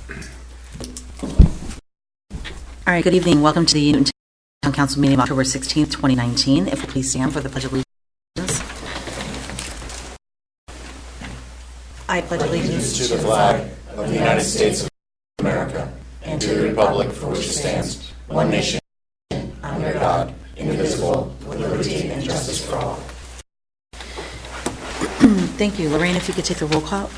All right, good evening. Welcome to the Newton Town Council meeting of October 16th, 2019. If we please stand for the Pledge of Allegiance. I pledge allegiance to the flag of the United States of America and to the republic for which it stands, one nation, under God, indivisible, with liberty and justice for all. Thank you. Lorraine, if you could take the roll call.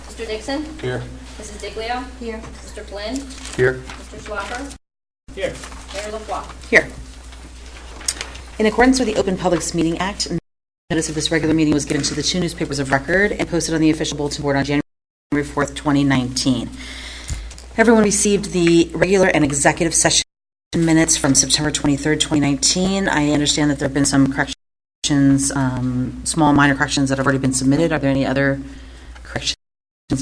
Mr. Dixon? Here. Mrs. Diglio? Here. Mr. Flynn? Here. Mr. Swaffer? Here. Mayor LaFois? Here. In accordance with the Open Publics Meeting Act, notice of this regular meeting was given to the two newspapers of record and posted on the official bulletin board on January 4th, 2019. Everyone received the regular and executive session minutes from September 23rd, 2019. I understand that there have been some corrections, small minor corrections that have already been submitted. Are there any other corrections,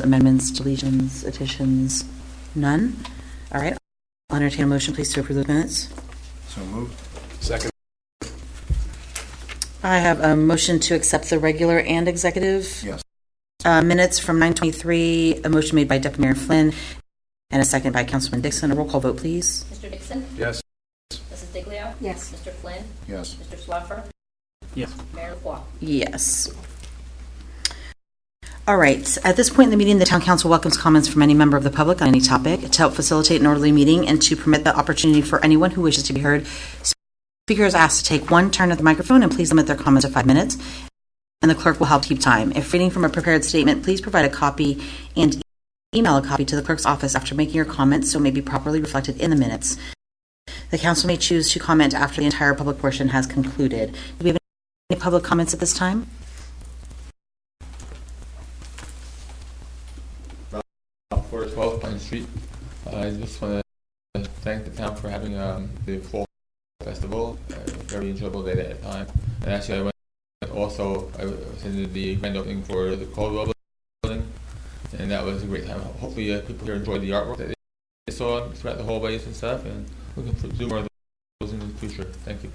amendments, deletions, additions? None? All right. I'll entertain a motion, please, to approve the minutes. So moved. Second. I have a motion to accept the regular and executive minutes from 9/23, a motion made by Deputy Mayor Flynn, and a second by Councilman Dixon. A roll call vote, please. Mr. Dixon? Yes. Mrs. Diglio? Yes. Mr. Flynn? Yes. Mr. Swaffer? Yes. Mayor LaFois? Yes. All right. At this point in the meeting, the Town Council welcomes comments from any member of the public on any topic. To help facilitate an orderly meeting and to permit the opportunity for anyone who wishes to be heard, speakers are asked to take one turn at the microphone and please limit their comments to 5 minutes, and the clerk will help keep time. If reading from a prepared statement, please provide a copy and email a copy to the clerk's office after making your comments so it may be properly reflected in the minutes. The council may choose to comment after the entire public portion has concluded. Do we have any public comments at this time? For 12 Pine Street. I just want to thank the town for having the fall festival. Very enjoyable day at a time. And actually, I attended the grand opening for the Caldwell building, and that was a great time. Hopefully, people here enjoyed the artwork that they saw throughout the hallways and stuff, and looking for to do more of those in the future. Thank you.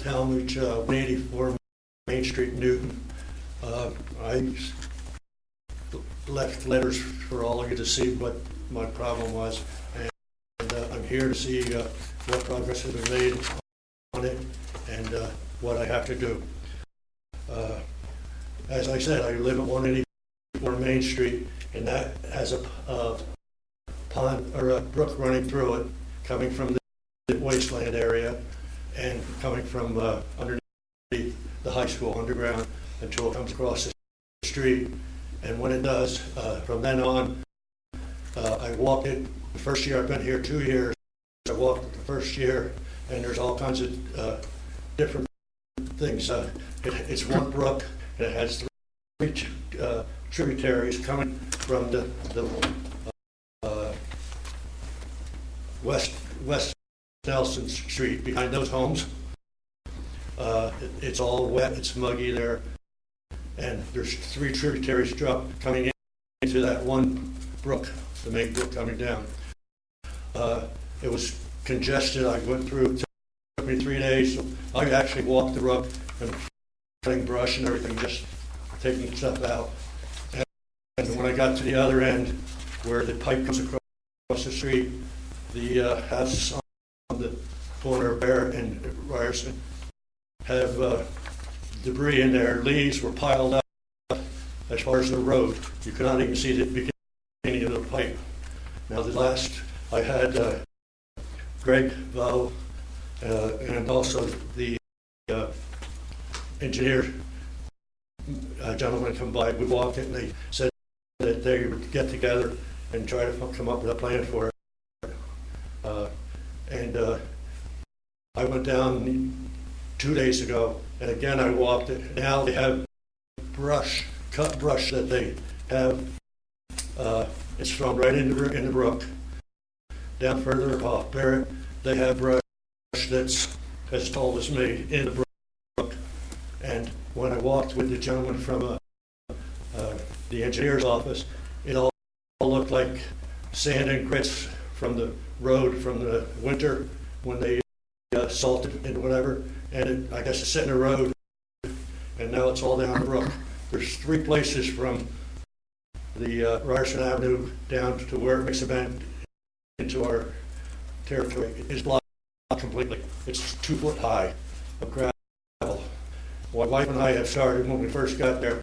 Talmadge, 184 Main Street, Newton. I left letters for all of you to see what my problem was, and I'm here to see what progress has been made on it and what I have to do. As I said, I live at 184 Main Street, and that has a pond or a brook running through it, coming from the wasteland area and coming from underneath the high school underground until it comes across the street. And when it does, from then on, I walked it. The first year I've been here 2 years, I walked it the first year, and there's all kinds of different things. It's one brook, and it has 3 tributaries coming from the west Nelson Street, behind those homes. It's all wet, it's muggy there, and there's 3 tributaries coming into that one brook, the main brook coming down. It was congested. I went through, it took me 3 days. So I actually walked the brook and cutting brush and everything, just taking stuff out. And when I got to the other end, where the pipe comes across the street, the house on the corner of Barrett and Ryerson have debris in there. Leaves were piled up as far as the road. You could not even see the beginning of the pipe. Now the last, I had Greg Vo and also the engineer gentleman come by. We walked it and they said that they would get together and try to come up with a plan for it. I went down 2 days ago, and again I walked it. Now they have cut brush that they have. It's thrown right in the brook. Down further off Barrett, they have brush that's as tall as me in the brook. And when I walked with the gentleman from the engineer's office, it all looked like sand and grits from the road from the winter when they salted and whatever, and I guess it's sitting in the road, and now it's all down the brook. There's 3 places from the Ryerson Avenue down to where it makes a bend into our territory. It is blocked completely. It's 2 foot high of gravel. My wife and I have started when we first got there.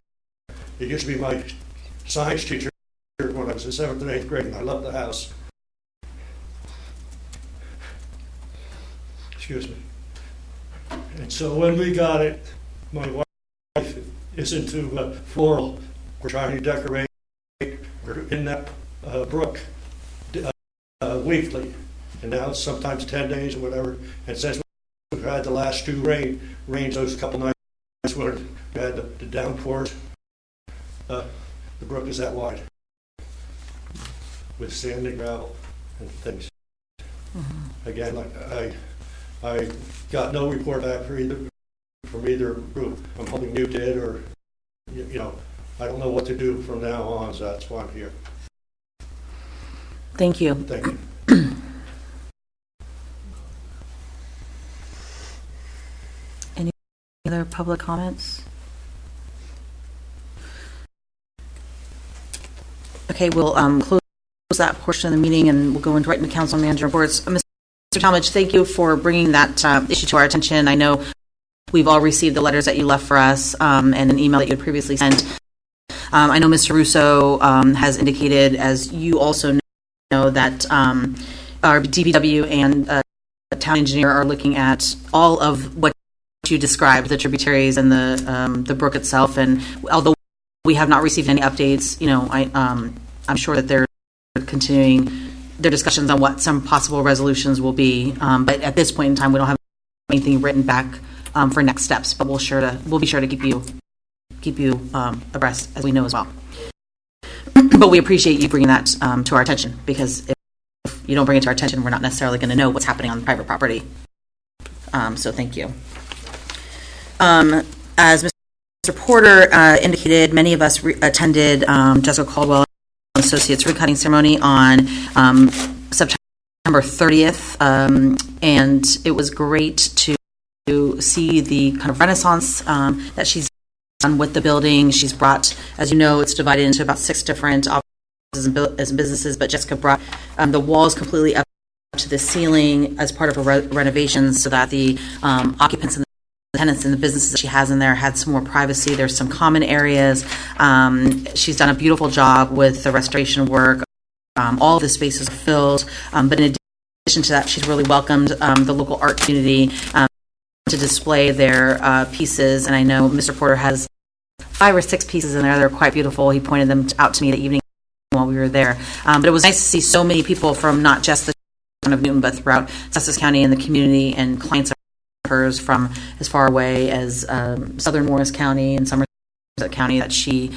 It used to be my science teacher when I was in 7th and 8th grade, and I loved the house. Excuse me. And so when we got it, my wife is into floral. We're trying to decorate. We're in that brook weekly, and now it's sometimes 10 days or whatever. And since we've had the last 2 rains, those couple nights where we had the downpours, the brook is that wide with sand and gravel and things. Mm-hmm. Again, like I got no report back from either group. I'm hoping you did, or I don't know what to do from now on, so that's why I'm here. Thank you. Thank you. Any other public comments? Okay, we'll close that portion of the meeting, and we'll go right into council manager reports. Mr. Talmadge, thank you for bringing that issue to our attention. I know we've all received the letters that you left for us and an email that you had previously sent. I know Mr. Russo has indicated, as you also know, that our DPW and town engineer are looking at all of what you described, the tributaries and the brook itself. And although we have not received any updates, I'm sure that they're continuing their discussions on what some possible resolutions will be. But at this point in time, we don't have anything written back for next steps. But we'll be sure to keep you abreast, as we know as well. But we appreciate you bringing that to our attention, because if you don't bring it to our attention, we're not necessarily going to know what's happening on private property. So thank you. As Mr. Porter indicated, many of us attended Jessica Caldwell and Associates recutting ceremony on September 30th, and it was great to see the kind of renaissance that she's done with the building. She's brought, as you know, it's divided into about 6 different offices and businesses, but Jessica brought the walls completely up to the ceiling as part of her renovations, so that the occupants and the tenants and the businesses that she has in there had some more privacy. There's some common areas. She's done a beautiful job with the restoration work. All of the spaces are filled, but in addition to that, she's really welcomed the local art community to display their pieces. And I know Mr. Porter has 5 or 6 pieces in there. They're quite beautiful. He pointed them out to me the evening while we were there. But it was nice to see so many people from not just the town of Newton, but throughout Sussex County and the community, and clients of hers from as far away as Southern Morris County and Somerset County that she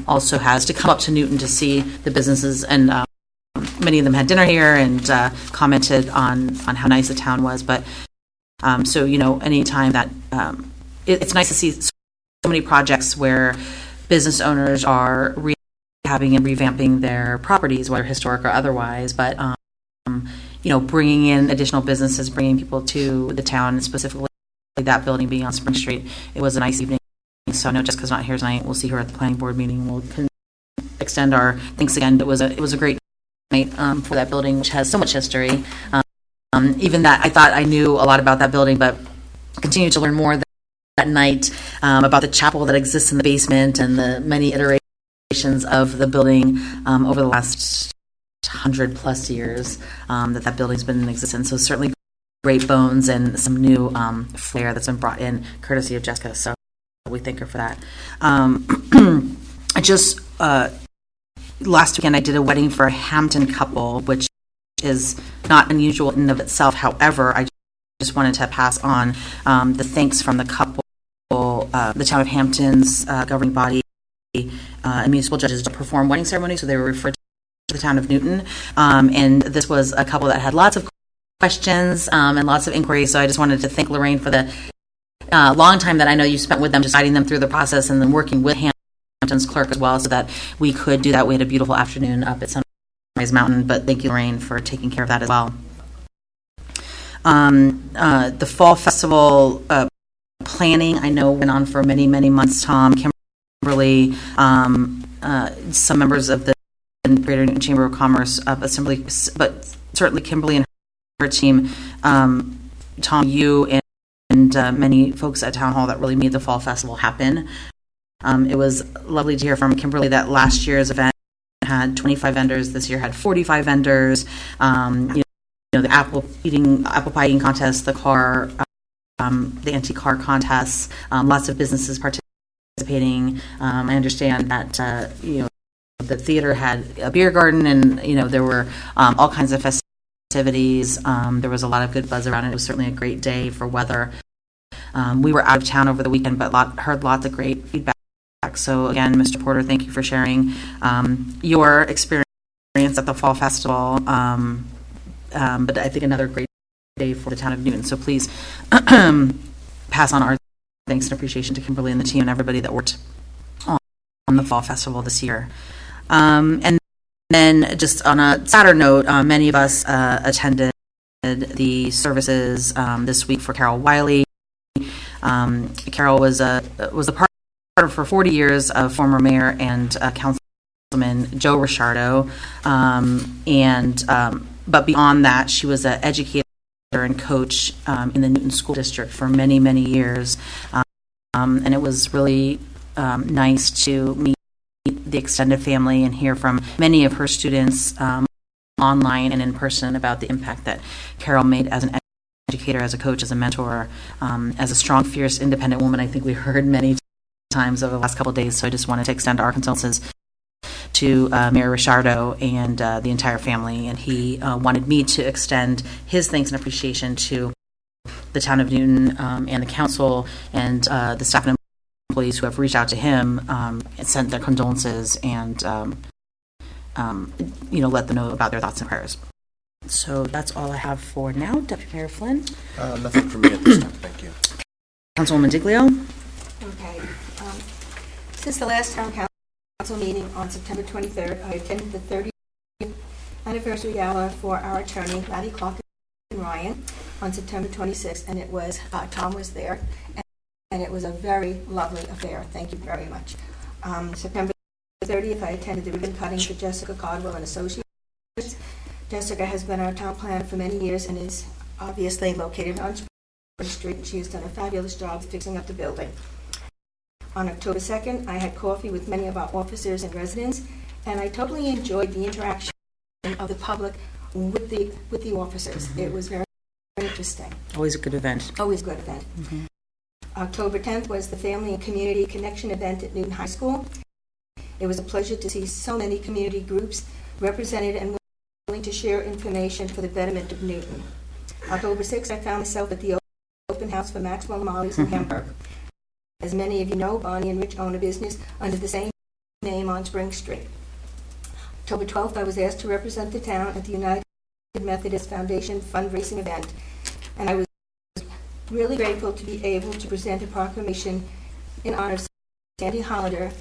also has, to come up to Newton to see the businesses. And many of them had dinner here and commented on how nice the town was. But so, anytime that it's nice to see so many projects where business owners are rehabbing and revamping their properties, whether historic or otherwise, but bringing in additional businesses, bringing people to the town, and specifically that building being on Spring Street. It was a nice evening. So I know Jessica's not here tonight. We'll see her at the planning board meeting. We'll extend our thanks again. It was a great night for that building, which has so much history. Even that, I thought I knew a lot about that building, but continued to learn more that night about the chapel that exists in the basement and the many iterations of the building over the last 100+ years that building's been in existence. So certainly great bones and some new flair that's been brought in courtesy of Jessica. So we thank her for that. I just last weekend I did a wedding for a Hampton couple, which is not unusual in and of itself. However, I just wanted to pass on the thanks from the couple, the town of Hampton's governing body and municipal judges to perform wedding ceremonies. So they were referred to the town of Newton, and this was a couple that had lots of questions and lots of inquiries. So I just wanted to thank Lorraine for the long time that I know you spent with them, just guiding them through the process, and then working with Hampton's clerk as well, so that we could do that. We had a beautiful afternoon up at Sunrise Mountain, but thank you, Lorraine, for taking care of that as well. The Fall Festival planning, I know, went on for many, many months. Tom, Kimberly, some members of the Greater Newton Chamber of Commerce Assembly, but certainly Kimberly and her team, Tom, you, and many folks at Town Hall that really made the Fall Festival happen. It was lovely to hear from Kimberly that last year's event had 25 vendors. This year had 45 vendors. The apple pie eating contest, the antique car contests, lots of businesses participating. I understand that the theater had a beer garden, and there were all kinds of festivities. There was a lot of good buzz around it. It was certainly a great day for weather. We were out of town over the weekend, but heard lots of great feedback. So again, Mr. Porter, thank you for sharing your experience at the Fall Festival. But I think another great day for the town of Newton. So please pass on our thanks and appreciation to Kimberly and the team and everybody that worked on the Fall Festival this year. And then just on a sadder note, many of us attended the services this week for Carol Wiley. Carol was a part for 40 years of former mayor and councilman Joe Ricciardo, but beyond that, she was an educator and coach in the Newton School District for many, many years, and it was really nice to meet the extended family and hear from many of her students online and in person about the impact that Carol made as an educator, as a coach, as a mentor, as a strong, fierce, independent woman. I think we heard many times over the last couple of days, so I just wanted to extend our condolences to Mayor Ricciardo and the entire family, and he wanted me to extend his thanks and appreciation to the town of Newton and the council and the staff and employees who have reached out to him and sent their condolences and let them know about their thoughts and prayers. So that's all I have for now. Deputy Mayor Flynn? Nothing for me at this time, thank you. Councilwoman Diglio? Okay. Since the last town council meeting on September 23rd, I attended the 30th anniversary gala for our attorney, Laddie Clark and Ryan, on September 26th, and it was, Tom was there, and it was a very lovely affair. Thank you very much. September 30th, I attended the ribbon cutting for Jessica Caldwell and Associates. Jessica has been our town planner for many years and is obviously located on Spring Street. She has done a fabulous job fixing up the building. On October 2nd, I had coffee with many of our officers and residents, and I totally enjoyed the interaction of the public with the officers. It was very, very interesting. Always a good event. Always a good event. Mm-hmm. October 10th was the Family and Community Connection event at Newton High School. It was a pleasure to see so many community groups represented and willing to share information for the betterment of Newton. October 6th, I found myself at the open house for Maxwell Molly's in Hamburg. As many of you know, Bonnie and Rich own a business under the same name on Spring Street. October 12th, I was asked to represent the town at the United Methodist Foundation fundraising event, and I was really grateful to be able to present a proclamation in honor of Sandy Hollander,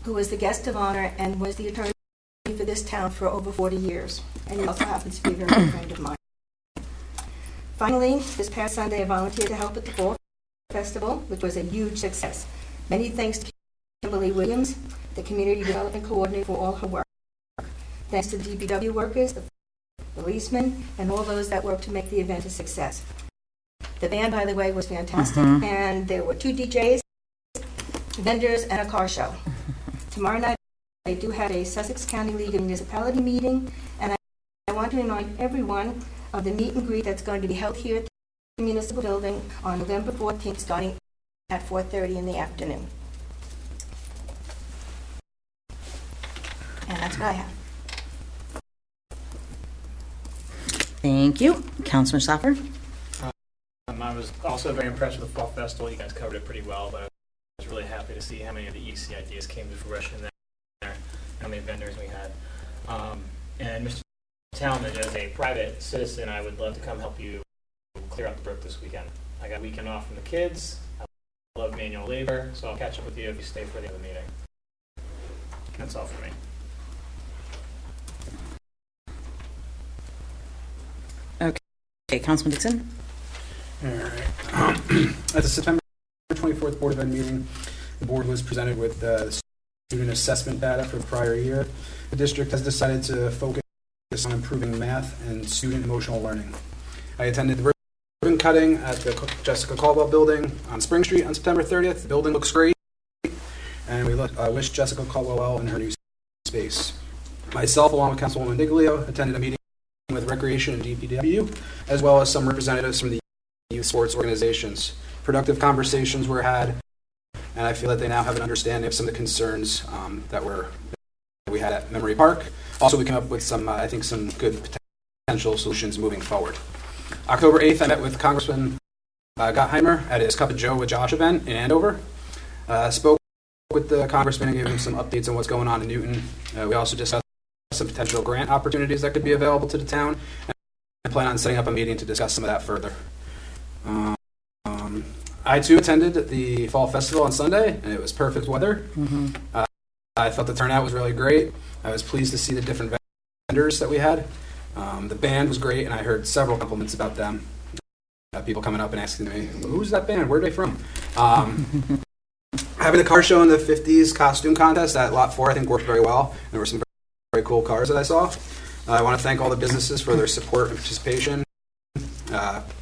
who was the guest of honor and was the attorney for this town for over 40 years, and he also happens to be a very good friend of mine. Finally, this past Sunday, I volunteered to help at the Fall Festival, which was a huge success. Many thanks to Kimberly Williams, the Community Development Coordinator, for all her work. Thanks to the DPW workers, the policemen, and all those that worked to make the event a success. The band, by the way, was fantastic, and there were 2 DJs, vendors, and a car show. Tomorrow night, I do have a Sussex County League of Municipality meeting, and I want to remind everyone of the meet and greet that's going to be held here at the Municipal Building on November 14th, starting at 4:30 in the afternoon. And that's what I have. Thank you. Councilman Schaffer? I was also very impressed with the Fall Festival. You guys covered it pretty well, but I was really happy to see how many of the EC ideas came to fruition there, how many vendors we had. And Mr. Talmadge, as a private citizen, I would love to come help you clear up the brook this weekend. I got a weekend off from the kids. I love manual labor, so I'll catch up with you if you stay for the other meeting. That's all for me. Okay, Councilman Dixon? All right. At the September 24th Board of Ed meeting, the board was presented with student assessment data for the prior year. The district has decided to focus on improving math and student emotional learning. I attended the ribbon cutting at the Jessica Caldwell building on Spring Street on September 30th. The building looks great, and we wish Jessica Caldwell well in her new space. Myself, along with Councilwoman Diglio, attended a meeting with Recreation and DPW, as well as some representatives from the youth sports organizations. Productive conversations were had, and I feel that they now have an understanding of some of the concerns that we had at Memory Park. Also, we came up with some, I think, some good potential solutions moving forward. October 8th, I met with Congressman Gottheimer at his Cup of Joe with Josh event in Andover. Spoke with the congressman and gave him some updates on what's going on in Newton. We also discussed some potential grant opportunities that could be available to the town, and plan on setting up a meeting to discuss some of that further. I too attended the Fall Festival on Sunday, and it was perfect weather. Mm-hmm. I thought the turnout was really great. I was pleased to see the different vendors that we had. The band was great, and I heard several compliments about them. People coming up and asking me, "Who's that band? Where are they from?" Having a car show in the 50s costume contest at Lot 4, I think, worked very well. There were some very cool cars that I saw. I want to thank all the businesses for their support and participation.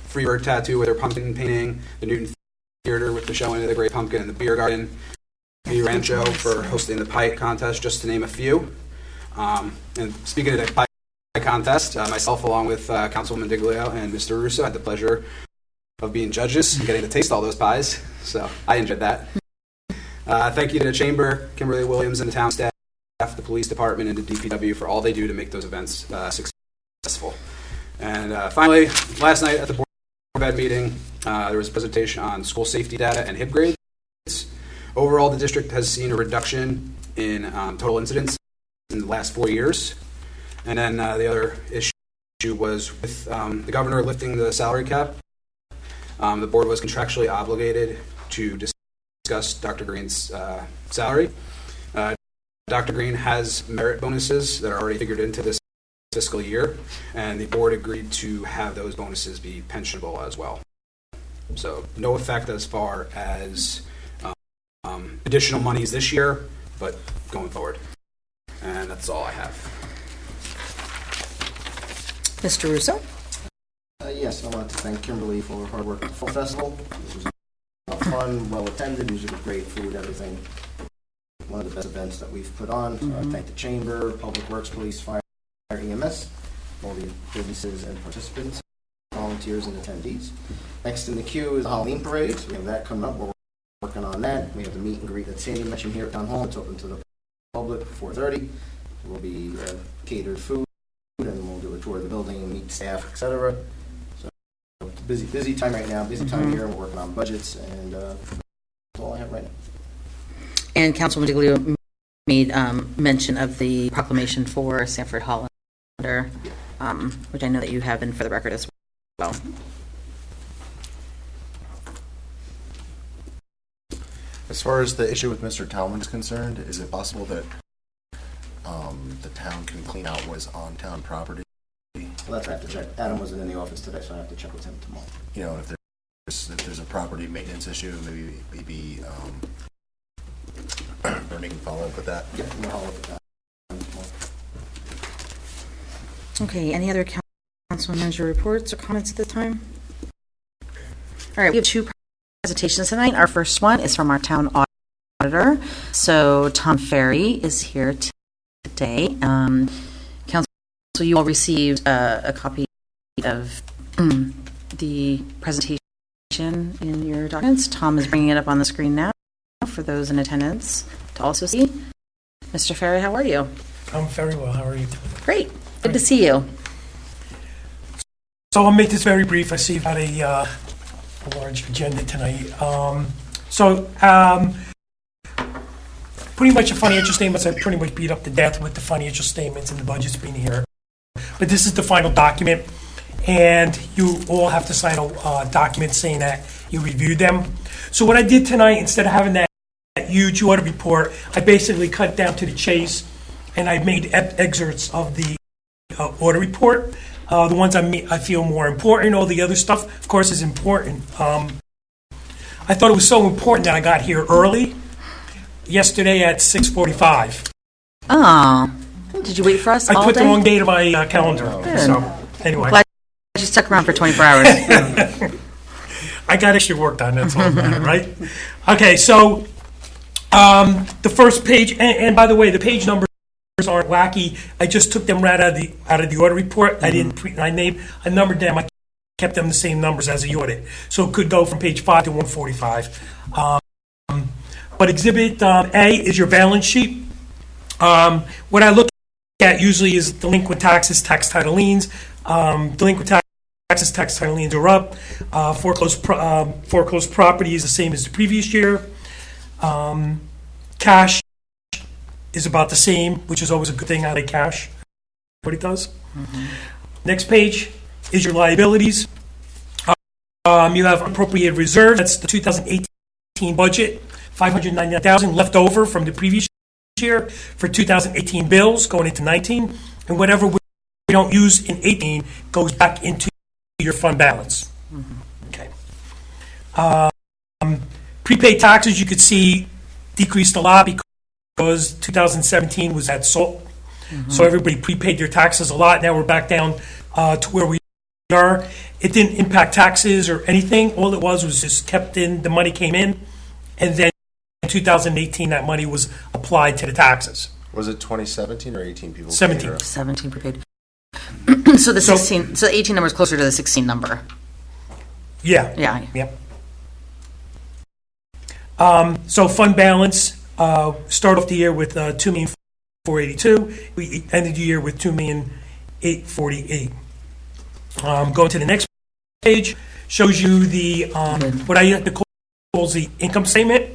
Freebird Tattoo with their pumpkin painting, the Newton Theater with the showing of the Great Pumpkin, and the Beer Garden, V Rancho for hosting the pie contest, just to name a few. And speaking of the pie contest, myself, along with Councilwoman Diglio and Mr. Russo, had the pleasure of being judges and getting to taste all those pies, so I enjoyed that. Thank you to the Chamber, Kimberly Williams, and the town staff, the police department, and the DPW for all they do to make those events successful. And finally, last night at the Board of Ed meeting, there was a presentation on school safety data and HIP grades. Overall, the district has seen a reduction in total incidents in the last 4 years. And then the other issue was with the governor lifting the salary cap. The board was contractually obligated to discuss Dr. Green's salary. Dr. Green has merit bonuses that are already figured into this fiscal year, and the board agreed to have those bonuses be pensionable as well. So no effect as far as additional monies this year, but going forward. And that's all I have. Mr. Russo? Yes, I wanted to thank Kimberly for her hard work at the Fall Festival. It was fun, well attended, music was great, food, everything. One of the best events that we've put on. I thank the Chamber, Public Works, Police, Fire, EMS, all the businesses and participants, volunteers and attendees. Next in the queue is the Halloween parade. So we have that coming up. We're working on that. We have the meet and greet that Sandy mentioned here at Town Hall. It's open to the public at 4:30. There will be catered food, and we'll do a tour of the building and meet staff, etc. So it's a busy time right now. Busy time here. We're working on budgets, and that's all I have right now. And Councilwoman Diglio made mention of the proclamation for Sanford Hollander, which I know that you have in for the record as well. As far as the issue with Mr. Talman is concerned, is it possible that the town can clean out what is on town property? Well, that's I have to check. Adam wasn't in the office today, so I have to check with him tomorrow. You know, if there's a property maintenance issue, maybe Bernie can follow up with that. Yeah, we'll follow up with that tomorrow. Okay, any other council manager reports or comments at this time? All right, we have two presentations tonight. Our first one is from our town auditor. So Tom Ferry is here today. Council, you all received a copy of the presentation in your documents. Tom is bringing it up on the screen now for those in attendance to also see. Mr. Ferry, how are you? I'm very well. How are you? Great. Good to see you. So I'll make this very brief. I see you've got a large agenda tonight. Pretty much the financial statements, I pretty much beat up to death with the financial statements and the budgets being here. But this is the final document, and you all have to sign a document saying that you reviewed them. So what I did tonight, instead of having that huge audit report, I basically cut down to the chase, and I made excerpts of the audit report. The ones I feel more important. All the other stuff, of course, is important. I thought it was so important that I got here early, yesterday at 6:45. Oh, did you wait for us I all put day? the wrong date on my calendar. Good. So, anyway. Glad you stuck around for 24 hours. I got extra work done, that's all that matters, right? Okay, so the first page, and by the way, the page numbers aren't wacky. I just took them right out of the audit report. I didn't I numbered them. I kept them the same numbers as the audit. So it could go from page 5 to 145. But Exhibit A is your balance sheet. What I look at usually is delinquent taxes, tax title liens. Delinquent taxes, tax title liens are up. Foreclosed property is the same as the previous year. Cash is about the same, which is always a good thing. I like cash. What it does. Next page is your liabilities. You have appropriated reserve. That's the 2018 budget. $599,000 left over from the previous year for 2018 bills going into 19, and whatever we don't use in 18 goes back into your fund balance. Okay. Prepaid taxes, you could see, decreased a lot because 2017 was at SALT, so everybody prepaid their taxes a lot. Now we're back down to where we are. It didn't impact taxes or anything. All it was just kept in, the money came in, and then in 2018 that money was applied to the taxes. Was it 2017 or 18 people? 17. 17 prepaid. So the 16, so the 18 number is closer to the 16 number. Yeah. Yeah. So fund balance, start off the year with $2,482,000. We ended the year with $2,848,000. Going to the next page, shows you the what I like to call the income statement.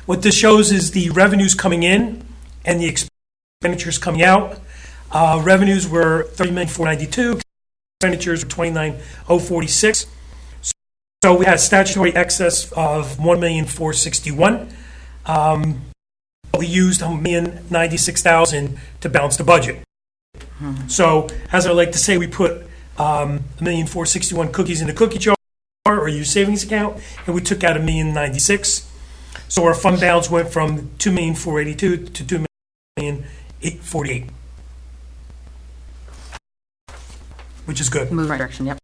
What this shows is the revenues coming in and the expenditures coming out. Revenues were $30,492,000. Expenditures were $29,046,000. So we had statutory excess of $1,461,000. We used $1,096,000 to balance the budget. So, as I like to say, we put $1,461,000 cookies in the cookie jar or your savings account, and we took out $1,096,000. So our fund balance went from $2,482,000 to $2,848,000, which is good. Move in the right direction, yep.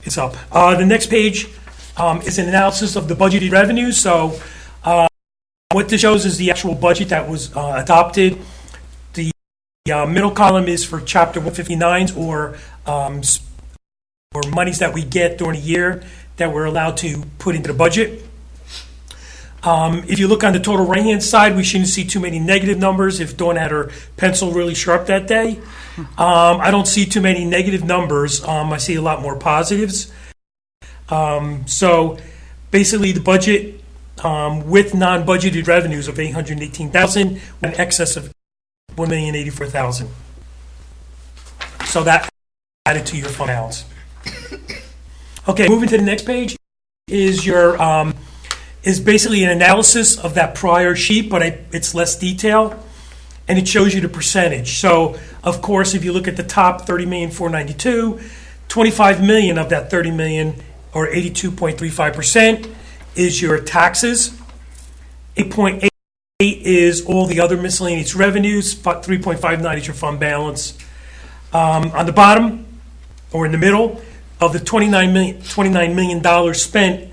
It's up. The next page is an analysis of the budgeted revenues. So what this shows is the actual budget that was adopted. The middle column is for Chapter 159s or monies that we get during a year that we're allowed to put into the budget. If you look on the total right-hand side, we shouldn't see too many negative numbers if Dawn had her pencil really sharp that day. I don't see too many negative numbers. I see a lot more positives. So basically the budget with non-budgeted revenues of $818,000 in excess of $1,084,000. So that added to your fund balance. Okay, moving to the next page is your is basically an analysis of that prior sheet, but it's less detail, and it shows you the percentage. So, of course, if you look at the top $30,492,000, $25 million of that $30 million, or 82.35%, is your taxes. 8.8 is all the other miscellaneous revenues. 3.59 is your fund balance. On the bottom, or in the middle, of the $29 million spent,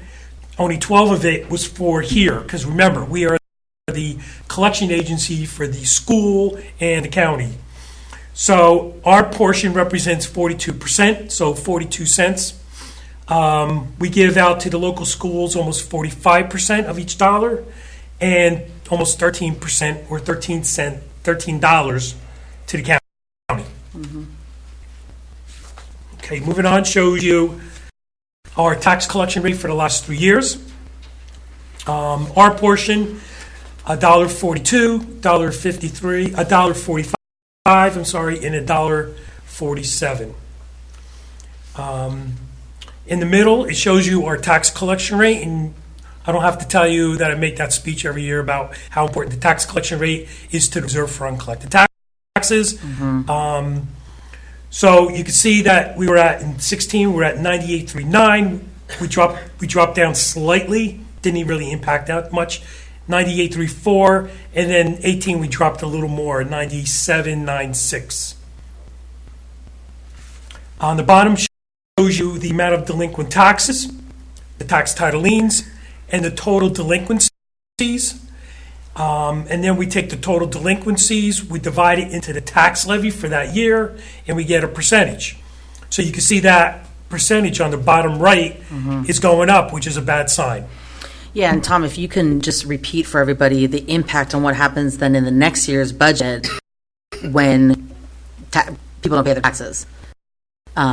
only 12 of it was for here, because remember, we are the collection agency for the school and the county. So our portion represents 42%, so 42 cents. We give out to the local schools almost 45% of each dollar, and almost 13% or $13 to the county. Okay, moving on, shows you our tax collection rate for the last 3 years. Our portion, $1.42, $1.53, $1.45, I'm sorry, and $1.47. In the middle, it shows you our tax collection rate, and I don't have to tell you that I make that speech every year about how important the tax collection rate is to the reserve for uncollected taxes. So you can see that we were at, in 16, we were at 98.39. We dropped down slightly, didn't really impact that much. 98.34, and then 18 we dropped a little more, 97.96. On the bottom shows you the amount of delinquent taxes, the tax title liens, and the total delinquencies. And then we take the total delinquencies, we divide it into the tax levy for that year, and we get a percentage. So you can see that percentage on the bottom right is going up, which is a bad sign. Yeah, and Tom, if you can just repeat for everybody the impact on what happens then in the next year's budget when people don't pay their taxes.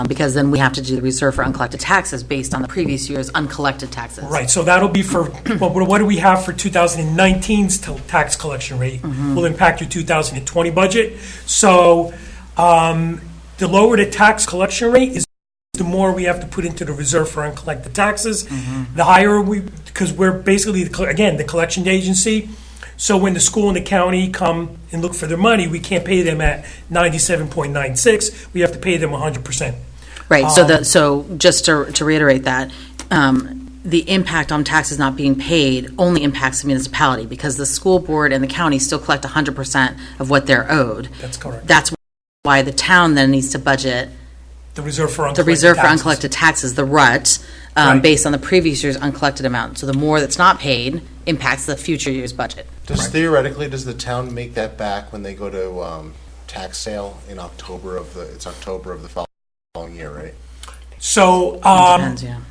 Because then we have to do the reserve for uncollected taxes based on the previous year's uncollected taxes. Right, so that'll be for, well, what do we have for 2019's tax collection rate? Will impact your 2020 budget. So the lower the tax collection rate is, the more we have to put into the reserve for uncollected taxes. The higher because we're basically, again, the collection agency. So when the school and the county come and look for their money, we can't pay them at 97.96. We have to pay them 100%. Right, so just to reiterate that, the impact on taxes not being paid only impacts the municipality because the school board and the county still collect 100% of what they're owed. That's correct. That's why the town then needs to budget The reserve for uncollected taxes, the RUT, Right. based on the previous year's uncollected amount. So the more that's not paid impacts the future year's budget. Theoretically, does the town make that back when they go to tax sale in October of the following year, right? So Depends, yeah.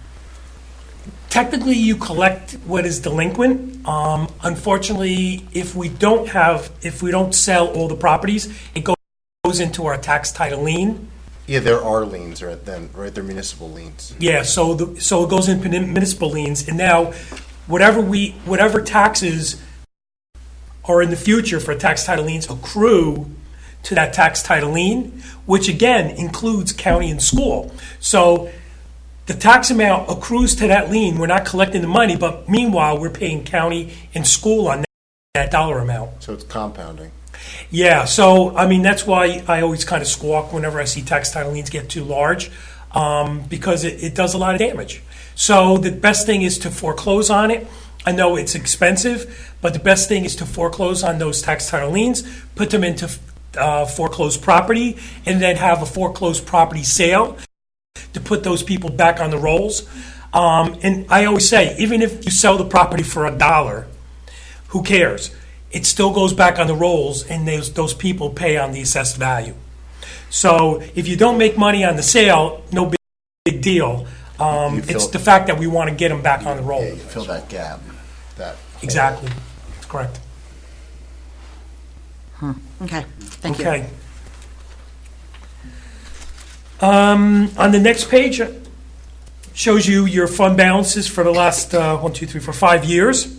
technically you collect what is delinquent. Unfortunately, if we don't sell all the properties, it goes into our tax title lien. Yeah, there are liens right then, right? They're municipal liens. Yeah, so it goes in municipal liens, and now whatever taxes are in the future for tax title liens accrue to that tax title lien, which again includes county and school. So the tax amount accrues to that lien. We're not collecting the money, but meanwhile we're paying county and school on that dollar amount. So it's compounding. Yeah, so I mean that's why I always kind of squawk whenever I see tax title liens get too large, because it does a lot of damage. So the best thing is to foreclose on it. I know it's expensive, but the best thing is to foreclose on those tax title liens, put them into foreclosed property, and then have a foreclosed property sale to put those people back on the rolls. And I always say, even if you sell the property for $1, who cares? It still goes back on the rolls, and those people pay on the assessed value. So if you don't make money on the sale, no big deal. It's the fact that we want to get them back on the roll. Yeah, you fill that gap. Exactly. That's correct. Okay, thank you. Okay. On the next page, shows you your fund balances for the last 5 years.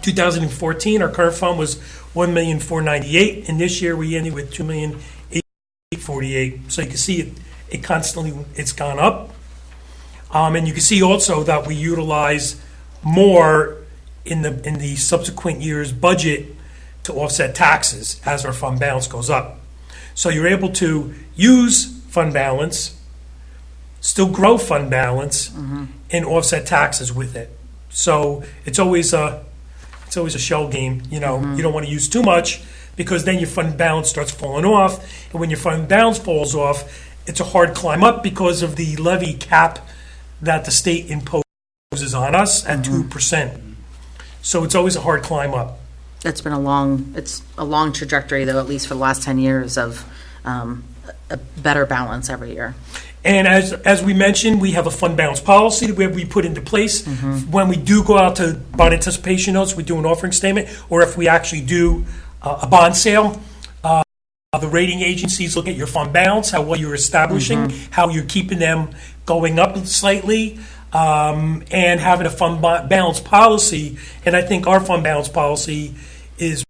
2014, our current fund was $1,498,000, and this year we ended with $2,848,000. So you can see it constantly, it's gone up. And you can see also that we utilize more in the subsequent year's budget to offset taxes as our fund balance goes up. So you're able to use fund balance, still grow fund balance, and offset taxes with it. So it's always a shell game. You don't want to use too much because then your fund balance starts falling off. And when your fund balance falls off, it's a hard climb up because of the levy cap that the state imposes on us at 2%. So it's always a hard climb up. It's been a long trajectory, though, at least for the last 10 years of a better balance every year. And as we mentioned, we have a fund balance policy that we put into place. When we do go out to bond anticipation notes, we do an offering statement, or if we actually do a bond sale, the rating agencies look at your fund balance, how well you're establishing, how you're keeping them going up slightly, and having a fund balance policy. And I think our fund balance policy is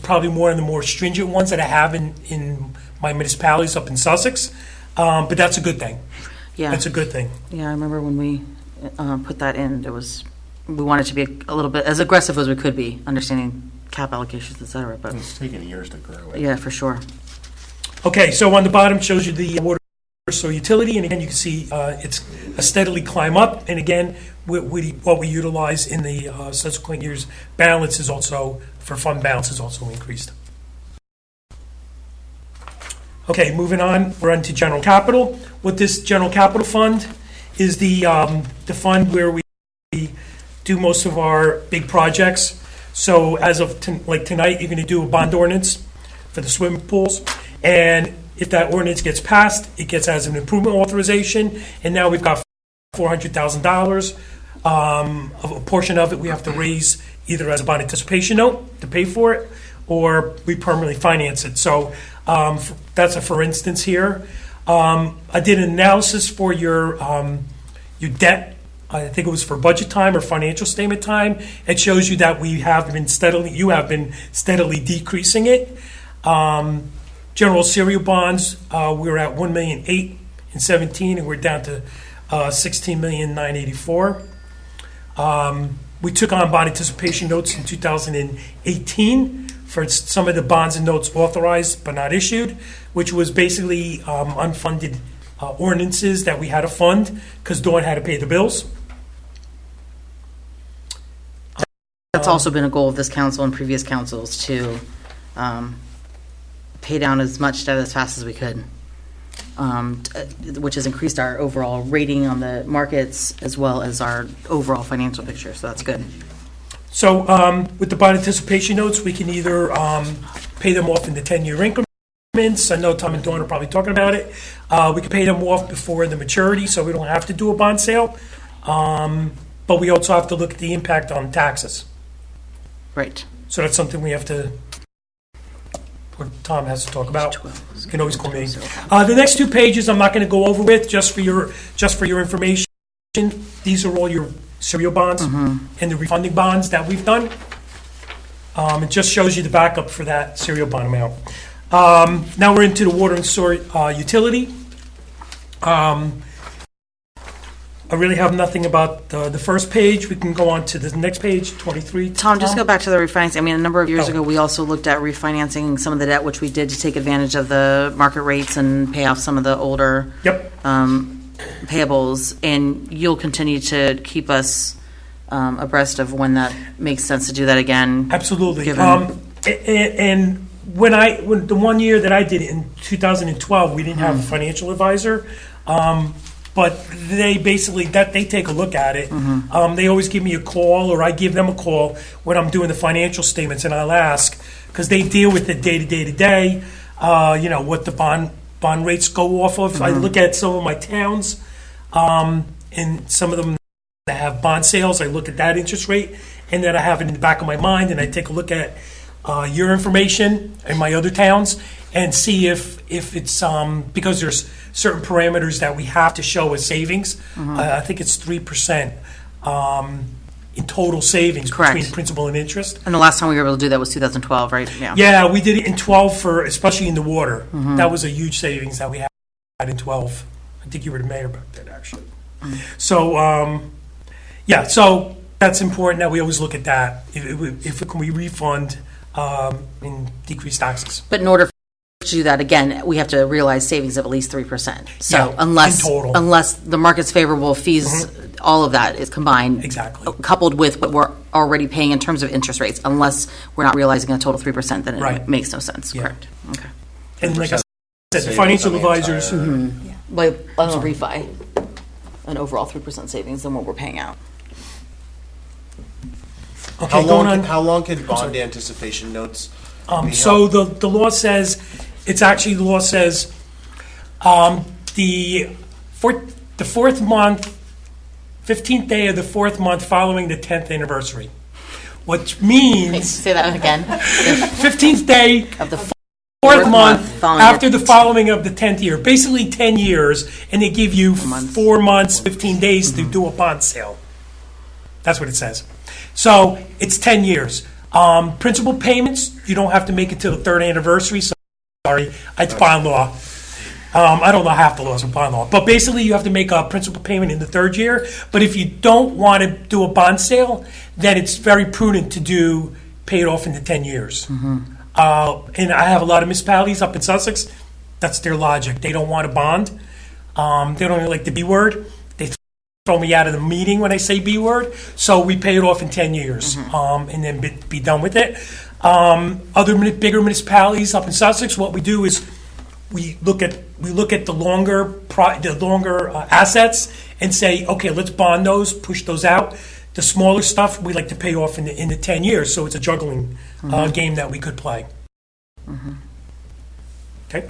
probably one of the more stringent ones that I have in my municipalities up in Sussex. But that's a good thing. Yeah, that's a good thing. Yeah, I remember when we put that in, we wanted to be a little bit as aggressive as we could be, understanding cap allocations, et cetera. But it's taken years to grow it. Yeah, for sure. Okay, so on the bottom shows you the water universal utility, and again, you can see it's a steadily climb up, and again, what we utilize in the subsequent years balance is also, for fund balance, is also increased. Okay, moving on, we're on to general capital. What this general capital fund is the fund where we do most of our big projects. So as of like tonight, you're going to do a bond ordinance for the swimming pools, and if that ordinance gets passed, it gets as an improvement authorization, and now we've got $400,000. Of a portion of it we have to raise either as a bond anticipation note to pay for it, or we permanently finance it. So that's a for instance here. I did an analysis for your debt. I think it was for budget time or financial statement time. It shows you that you have been steadily decreasing it. General serial bonds, we were at $1.8 million in 2017, and we're down to $16,984,000. We took on bond anticipation notes in 2018 for some of the bonds and notes authorized but not issued, which was basically unfunded ordinances that we had to fund because Dawn had to pay the bills. That's also been a goal of this council and previous councils to pay down as much debt as fast as we could, which has increased our overall rating on the markets as well as our overall financial picture. So that's good. So with the bond anticipation notes, we can either pay them off in the 10-year increments. I know Tom and Dawn are probably talking about it. We can pay them off before the maturity, so we don't have to do a bond sale. But we also have to look at the impact on taxes. Right. So that's something we have to, or Tom has to talk about. You can always call me. The next 2 pages I'm not going to go over with, just for your information. These are all your serial bonds and the refunding bonds that we've done. It just shows you the backup for that serial bond amount. Now we're into the water and sewer utility. I really have nothing about the first page. We can go on to the next page, 23. Tom, just go back to the refinancing. I mean, a number of years ago, we also looked at refinancing some of the debt, which we did to take advantage of the market rates and pay off some of the older payables. And you'll continue to keep us abreast of when that makes sense to do that again. Absolutely. And when the 1 year that I did it in 2012, we didn't have a financial advisor. But they basically, they take a look at it. They always give me a call, or I give them a call when I'm doing the financial statements, and I'll ask, because they deal with it day to day, what the bond rates go off of. I look at some of my towns, and some of them that have bond sales, I look at that interest rate, and then I have it in the back of my mind, and I take a look at your information in my other towns, and see if it's, because there's certain parameters that we have to show as savings. I think it's 3% in total savings between principal and interest. And the last time we were able to do that was 2012, right? Yeah, we did it in 12 especially in the water. That was a huge savings that we had in 12. I think you were the mayor back then, actually. So, so that's important that we always look at that. If can we refund and decrease taxes. But in order to do that, again, we have to realize savings of at least 3%. So unless the market's favorable, fees, all of that is combined, coupled with what we're already paying in terms of interest rates, unless we're not realizing a total 3%, then it makes no sense. Correct. Okay. And like I said, the financial advisors, like on a refi, an overall 3% savings than what we're paying out. Okay, how long can bond anticipation notes be so held? the law says, the law says the fourth month, 15th day of the fourth month following the 10th anniversary, which means... Say that again. 15th day of the fourth month after the following of the 10th year. Basically 10 years, and they give you 4 months, 15 days to do a bond sale. That's what it says. So it's 10 years. Principal payments, you don't have to make it till the third anniversary. Sorry, it's bond law. I don't know half the laws of bond law. But basically, you have to make a principal payment in the third year. But if you don't want to do a bond sale, then it's very prudent to pay it off in the 10 years. And I have a lot of municipalities up in Sussex. That's their logic. They don't want a bond. They don't like the B word. They throw me out of the meeting when I say B word. So we pay it off in 10 years and then be done with it. Other bigger municipalities up in Sussex, what we do is we look at the longer assets and say, okay, let's bond those, push those out. The smaller stuff we like to pay off in the 10 years. So it's a juggling game that we could play. Okay.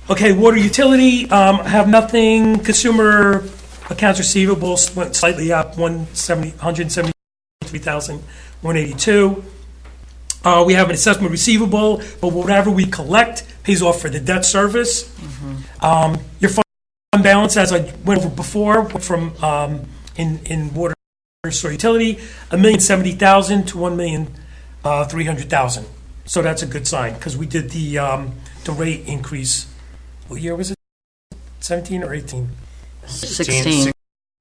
Okay, water utility, I have nothing. Consumer accounts receivable went slightly up, 173,182. We have an assessment receivable, but whatever we collect pays off for the debt service. Your fund balance, as I went over before, from in water or utility, $1,070,000 to $1,300,000. So that's a good sign because we did the rate increase. What year was it? 17 or 18? 16.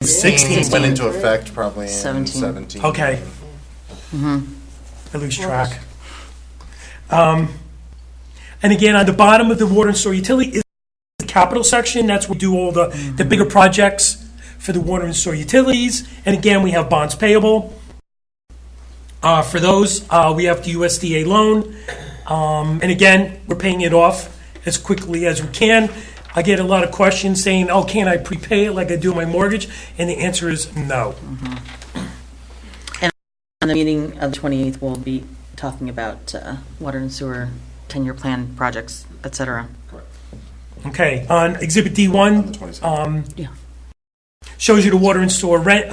16 went into effect probably in 17. Okay. I lose track. And again, on the bottom of the water and sewer utility is the capital section. That's where we do all the bigger projects for the water and sewer utilities. And again, we have bonds payable. For those, we have the USDA loan. And again, we're paying it off as quickly as we can. I get a lot of questions saying, oh, can't I prepay it like I do my mortgage? And the answer is no. And on the meeting of the 28th, we'll be talking about water and sewer 10-year plan projects, et cetera. Correct. Okay, on Exhibit D1, shows you the water and sewer rent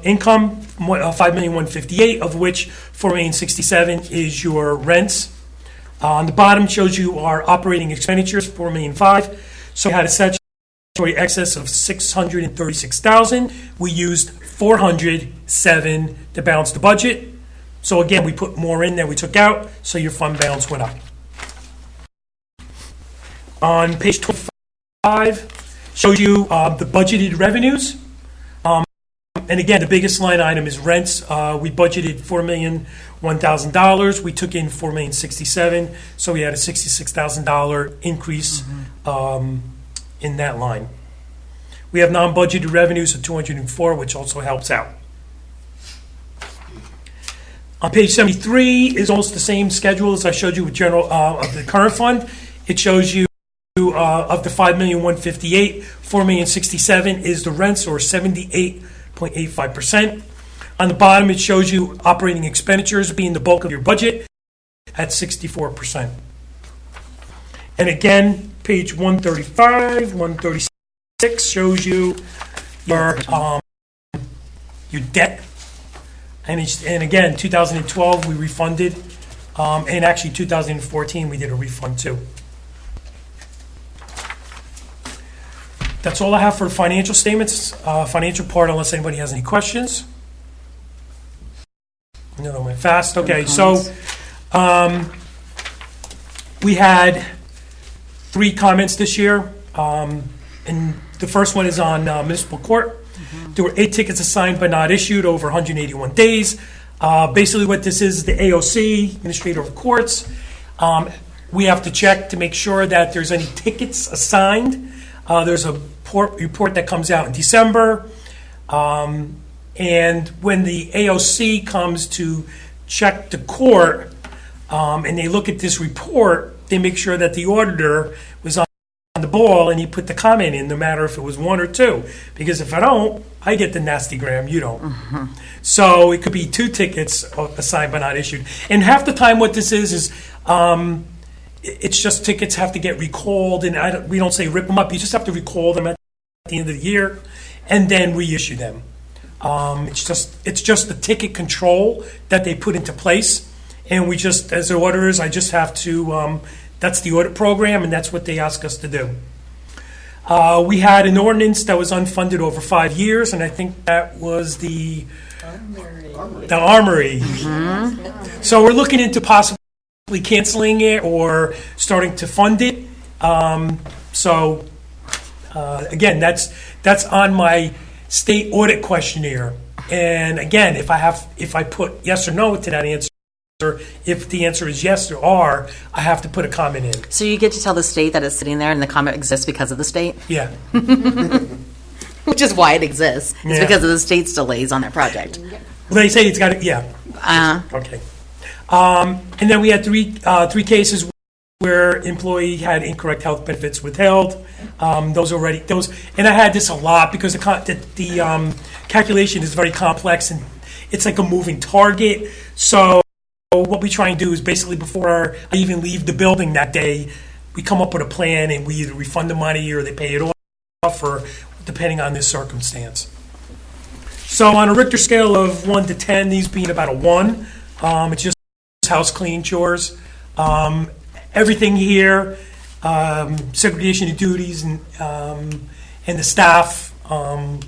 income, $5,158,000, of which $4,067,000 is your rents. On the bottom shows you our operating expenditures, $4,005,000. So we had a statutory excess of $636,000. We used $407,000 to balance the budget. So again, we put more in than we took out, so your fund balance went up. On page 25, shows you the budgeted revenues. And again, the biggest line item is rents. We budgeted $4,001,000. We took in $4,067,000, so we had a $66,000 increase in that line. We have non-budgeted revenues of $204,000, which also helps out. On page 73 is almost the same schedule as I showed you with general of the current fund. It shows you of the $5,158,000, $4,067,000 is the rents, or 78.85%. On the bottom, it shows you operating expenditures being the bulk of your budget at 64%. And again, page 135, 136 shows you your debt. And again, 2012 we refunded, and actually 2014 we did a refund too. That's all I have for financial statements, financial part, unless anybody has any questions. No, I went fast. Okay, so we had 3 comments this year, and the first one is on municipal court. There were 8 tickets assigned but not issued over 181 days. Basically what this is the AOC, Administrator of Courts. We have to check to make sure that there's any tickets assigned. There's a report that comes out in December. And when the AOC comes to check the court and they look at this report, they make sure that the auditor was on the ball and he put the comment in, no matter if it was 1 or 2. Because if I don't, I get the nasty gram, you don't. So it could be 2 tickets assigned but not issued. And half the time what this is it's just tickets have to get recalled, and we don't say rip them up. You just have to recall them at the end of the year and then reissue them. It's just the ticket control that they put into place, and we just, as auditors, I just have to. That's the audit program, and that's what they ask us to do. We had an ordinance that was unfunded over 5 years, and I think that was the Armory. So we're looking into possibly canceling it or starting to fund it. Again, that's on my state audit questionnaire. And again, if I put yes or no to that answer, If the answer is yes, there are, I have to put a comment in. So you get to tell the state that it's sitting there and the comment exists because of the state? Yeah. Which is why it exists. It's Yeah. because of the state's delays on that project. Well, they say it's got to, yeah. Okay. And then we had three cases where employee had incorrect health benefits withheld. And I had this a lot because the calculation is very complex and it's like a moving target. So what we try and do is basically before I even leave the building that day, we come up with a plan and we either refund the money or they pay it off, or depending on this circumstance. So on a Richter scale of 1 to 10, these being about a 1, it's just house cleaning chores. Everything here, segregation of duties, and the staff are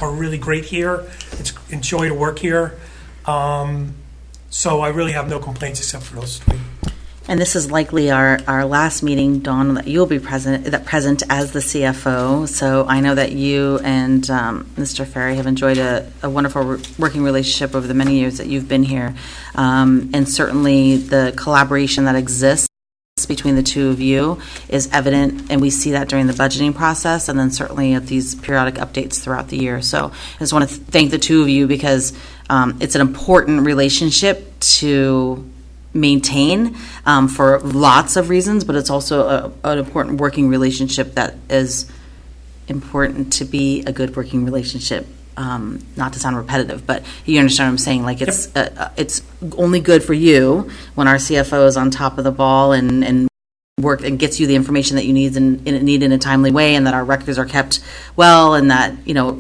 really great here. It's a joy to work here. So I really have no complaints except for those 3. And this is likely our last meeting, Dawn, that you'll be present as the CFO. So I know that you and Mr. Ferry have enjoyed a wonderful working relationship over the many years that you've been here. And certainly the collaboration that exists between the two of you is evident, and we see that during the budgeting process, and then certainly at these periodic updates throughout the year. So I just want to thank the two of you because it's an important relationship to maintain for lots of reasons, but it's also an important working relationship that is important to be a good working relationship. Not to sound repetitive, but you understand what I'm saying. Like it's only good for you when our CFO is on top of the ball and work and gets you the information that you need in a timely way, and that our records are kept well, and that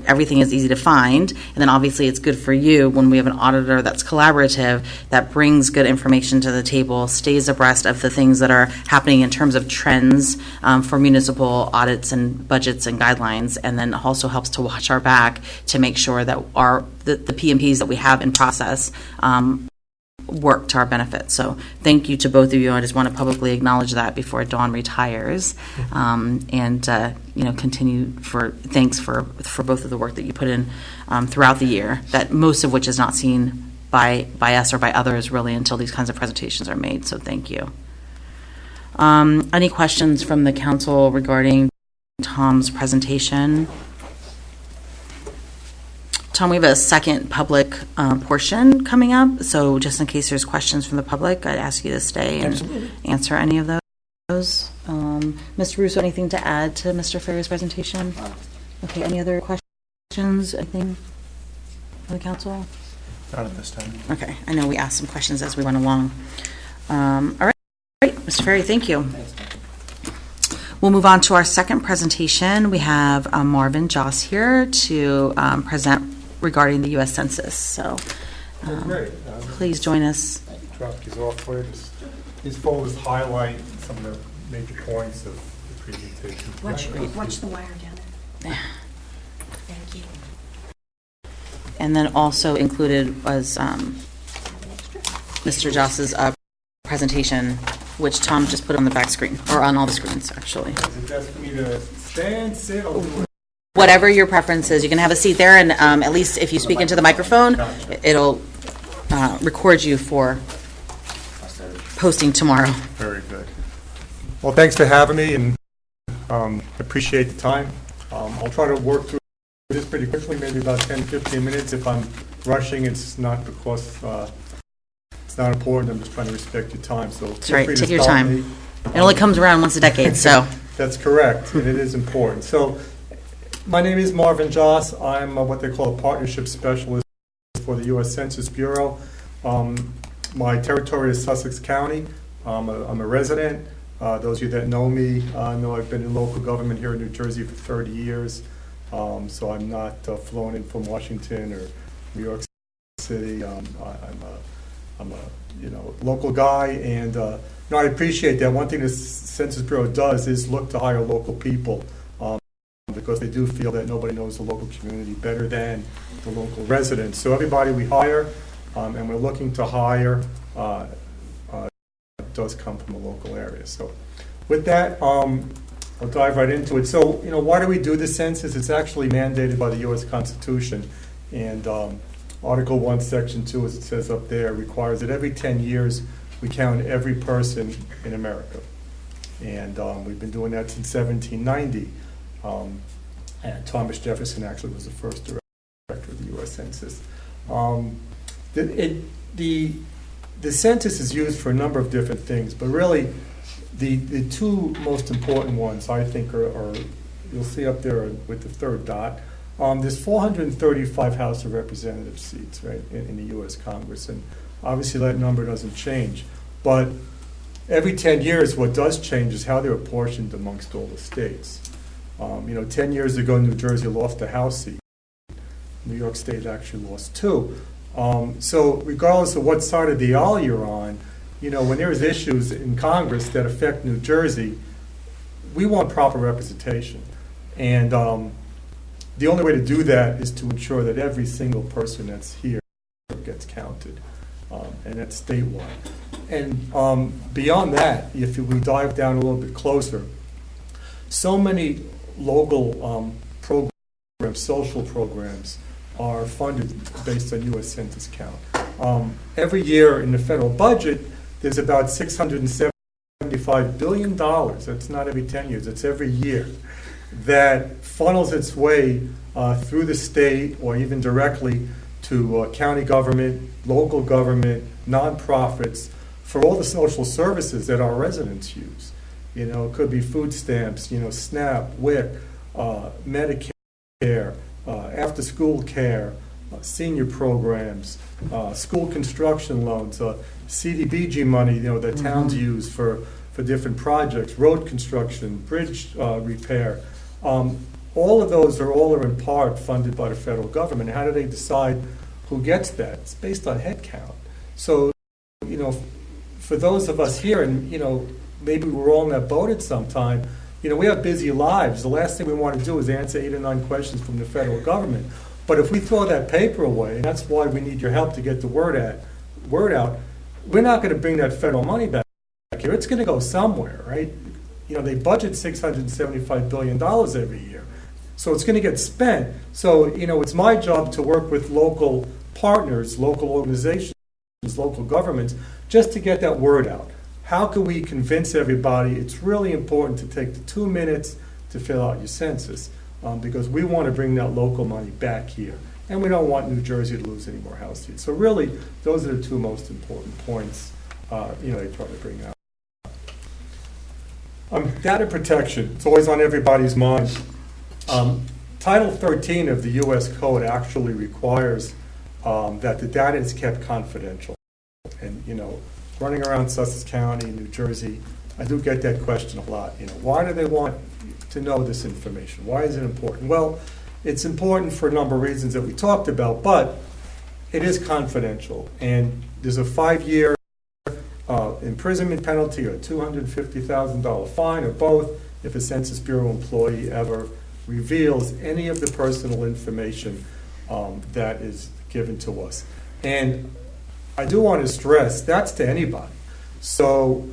everything is easy to find. And then obviously it's good for you when we have an auditor that's collaborative, that brings good information to the table, stays abreast of the things that are happening in terms of trends for municipal audits and budgets and guidelines, and then also helps to watch our back to make sure that the PMPs that we have in process work to our benefit. So thank you to both of you. I just want to publicly acknowledge that before Dawn retires, and continue thanks for both of the work that you put in throughout the year, that most of which is not seen by us or by others really until these kinds of presentations are made. So thank you. Any questions from the council regarding Tom's presentation? Tom, we have a second public portion coming up, so just in case there's questions from the public, I'd ask you to stay and answer any of those. Mr. Russo, anything to add to Mr. Ferry's presentation? Okay, any other questions, anything from the council? Not at this time. Okay, I know we asked some questions as we went along. All right, Mr. Ferry, thank you. We'll move on to our second presentation. We have Marvin Joss here to present regarding the U.S. Census. So please join us. Drop these off for you. These folders highlight some of the major points of the presentation. Watch the wire down there. Thank you. And then also included was Mr. Joss's presentation, which Tom just put on the back screen, or on all the screens, actually. Is it best for me to stand, sit, or do it? Whatever your preference is. You can have a seat there, and at least if you speak into the microphone, it'll record you for posting tomorrow. Very good. Well, thanks for having me, and appreciate the time. I'll try to work through this pretty quickly, maybe about 10, 15 minutes. If I'm rushing, it's not because it's not important. I'm just trying to respect your time. So That's right. Take your time. It only comes around once a decade, so. That's correct, and it is important. So my name is Marvin Joss. I'm what they call a partnership specialist for the U.S. Census Bureau. My territory is Sussex County. I'm a resident. Those of you that know me know I've been in local government here in New Jersey for 30 years. So I'm not flown in from Washington or New York City. I'm a local guy, and I appreciate that. One thing the Census Bureau does is look to hire local people, because they do feel that nobody knows the local community better than the local residents. So everybody we hire, and we're looking to hire, does come from a local area. So with that, I'll dive right into it. So, why do we do the census? It's actually mandated by the U.S. Constitution, and Article 1, Section 2, as it says up there, requires that every 10 years we count every person in America. And we've been doing that since 1790. And Thomas Jefferson actually was the first director of the U.S. Census. The census is used for a number of different things, but really the two most important ones, I think, are you'll see up there with the third dot. There's 435 House of Representatives seats, right, in the U.S. Congress, and obviously that number doesn't change. But every 10 years, what does change is how they're apportioned amongst all the states. 10 years ago, New Jersey lost a House seat. New York State actually lost 2. So regardless of what side of the aisle you're on, when there's issues in Congress that affect New Jersey, we want proper representation. And the only way to do that is to ensure that every single person that's here gets counted, and that's statewide. And beyond that, if we dive down a little bit closer, so many local programs, social programs, are funded based on U.S. Census count. Every year in the federal budget, there's about $675 billion. That's not every 10 years, it's every year, that funnels its way through the state or even directly to county government, local government, nonprofits, for all the social services that our residents use. It could be food stamps, SNAP, WIC, Medicare, after-school care, senior programs, school construction loans, CDBG money, that towns use for different projects, road construction, bridge repair. All of those are in part funded by the federal government. How do they decide who gets that? It's based on head count. So, for those of us here, and maybe we're all in that boat at some time, we have busy lives. The last thing we want to do is answer 8 or 9 questions from the federal government. But if we throw that paper away, and that's why we need your help to get the word out, we're not going to bring that federal money back here. It's going to go somewhere, right? They budget $675 billion every year. So it's going to get spent. So, it's my job to work with local partners, local organizations, local governments, just to get that word out. How can we convince everybody it's really important to take the 2 minutes to fill out your census, because we want to bring that local money back here. And we don't want New Jersey to lose any more House seats. So really, those are the 2 most important points they try to bring out. Data protection, it's always on everybody's mind. Title 13 of the U.S. Code actually requires that the data is kept confidential. And, running around Sussex County, New Jersey, I do get that question a lot. Why do they want to know this information? Why is it important? Well, it's important for a number of reasons that we talked about, but it is confidential. And there's a 5-year imprisonment penalty or a $250,000 fine or both if a Census Bureau employee ever reveals any of the personal information that is given to us. And I do want to stress that's to anybody. So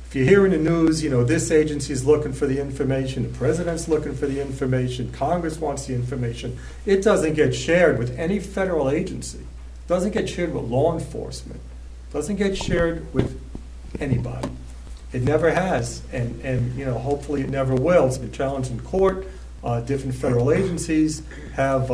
if you hear in the news, this agency is looking for the information, the president's looking for the information, Congress wants the information, it doesn't get shared with any federal agency. It doesn't get shared with law enforcement. It doesn't get shared with anybody. It never has, and hopefully it never will. It's been challenged in court. Different federal agencies have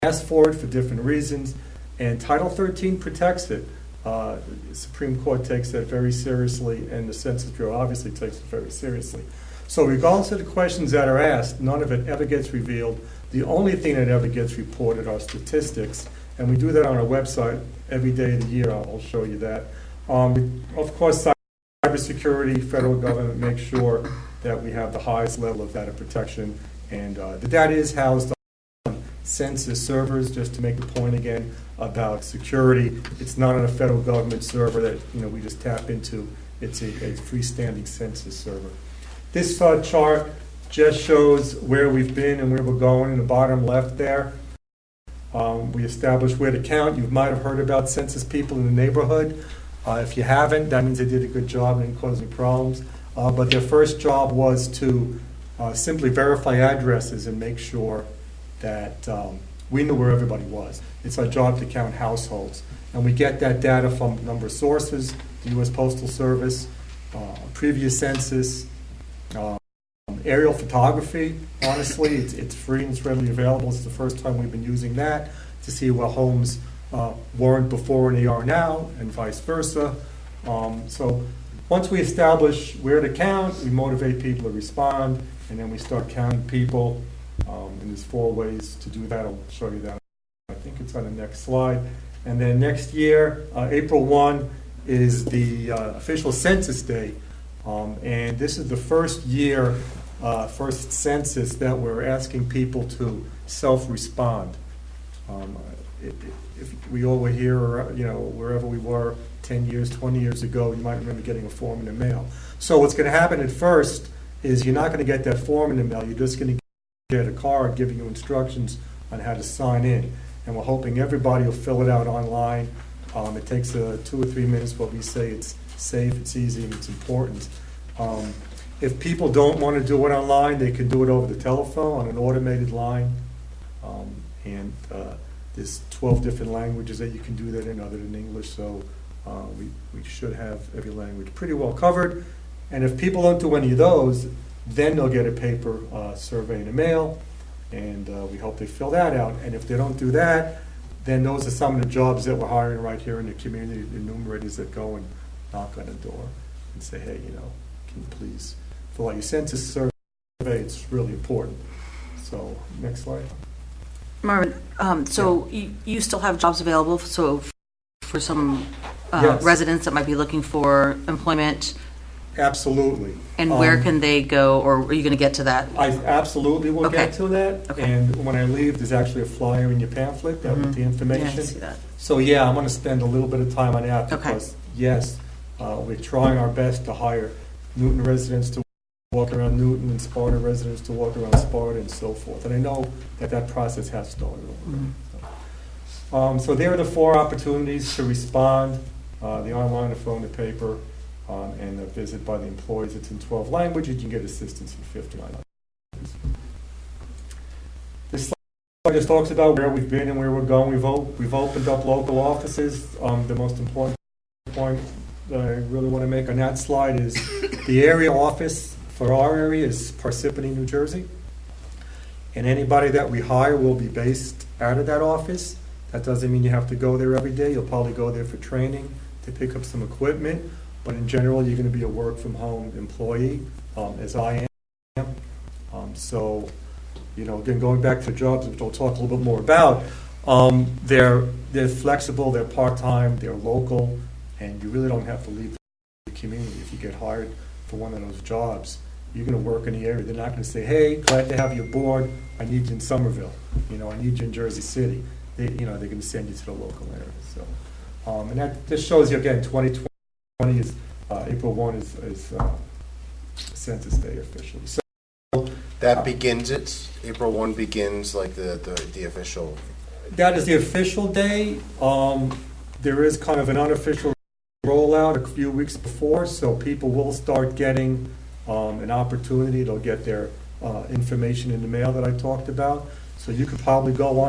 asked for it for different reasons, and Title 13 protects it. The Supreme Court takes that very seriously, and the Census Bureau obviously takes it very seriously. So regardless of the questions that are asked, none of it ever gets revealed. The only thing that ever gets reported are statistics, and we do that on our website every day of the year. I'll show you that. Of course, cybersecurity, federal government makes sure that we have the highest level of data protection, and the data is housed on Census servers. Just to make the point again about security, it's not on a federal government server that we just tap into. It's a freestanding Census server. This chart just shows where we've been and where we're going in the bottom left there. We established where to count. You might have heard about census people in the neighborhood. If you haven't, that means they did a good job and didn't cause any problems. But their first job was to simply verify addresses and make sure that we knew where everybody was. It's our job to count households. And we get that data from a number of sources, the U.S. Postal Service, previous census, aerial photography. Honestly, it's free and it's readily available. It's the first time we've been using that to see what homes weren't before and they are now, and vice versa. So once we establish where to count, we motivate people to respond, and then we start counting people. And there's 4 ways to do that. I'll show you that. I think it's on the next slide. And then next year, April 1 is the official census day. And this is the first year, first census that we're asking people to self-respond. If we all were here, or wherever we were 10 years, 20 years ago, you might remember getting a form in the mail. So what's going to happen at first is you're not going to get that form in the mail. You're just going to get a card giving you instructions on how to sign in. And we're hoping everybody will fill it out online. It takes 2 or 3 minutes, but we say it's safe, it's easy, and it's important. If people don't want to do it online, they can do it over the telephone on an automated line. And there's 12 different languages that you can do that in other than English, so we should have every language pretty well covered. And if people don't do any of those, then they'll get a paper survey in the mail, and we hope they fill that out. And if they don't do that, then those are some of the jobs that we're hiring right here in the community, the enumerators that go and knock on the door and say, hey, can you please fill out your census survey? It's really important. So, next slide. Marvin, so you still have jobs available, so for some Yes. residents that might be looking for employment, Absolutely. and where can they go, or are you going to get to that? I absolutely will Okay. get to that. Okay. And when I leave, there's actually a flyer in your pamphlet that with the Yeah, I information. see that. So yeah, I'm going to spend a little bit of time on that Okay. because, yes, we're trying our best to hire Newton residents to walk around Newton and Sparta residents to walk around Sparta and so forth. And I know that process has started already. So there are the 4 opportunities to respond, the online, the phone, the paper, and a visit by the employees. It's in 12 languages. You can get assistance in 59 languages. This slide just talks about where we've been and where we're going. We've opened up local offices. The most important point that I really want to make on that slide is the area office for our area is Parsippany, New Jersey. And anybody that we hire will be based out of that office. That doesn't mean you have to go there every day. You'll probably go there for training, to pick up some equipment. But in general, you're going to be a work-from-home employee, as I am. So, again, going back to jobs, which I'll talk a little bit more about, they're flexible, they're part-time, they're local, and you really don't have to leave the community. If you get hired for one of those jobs, you're going to work in the area. They're not going to say, hey, glad to have you aboard. I need you in Somerville. I need you in Jersey City. They're going to send you to the local area. So, and that just shows you, again, 2020 is April 1 is Census Day officially. So That begins April 1 begins like the official. that is the official day. There is kind of an unofficial rollout a few weeks before, so people will start getting an opportunity. They'll get their information in the mail that I talked about. So you could probably go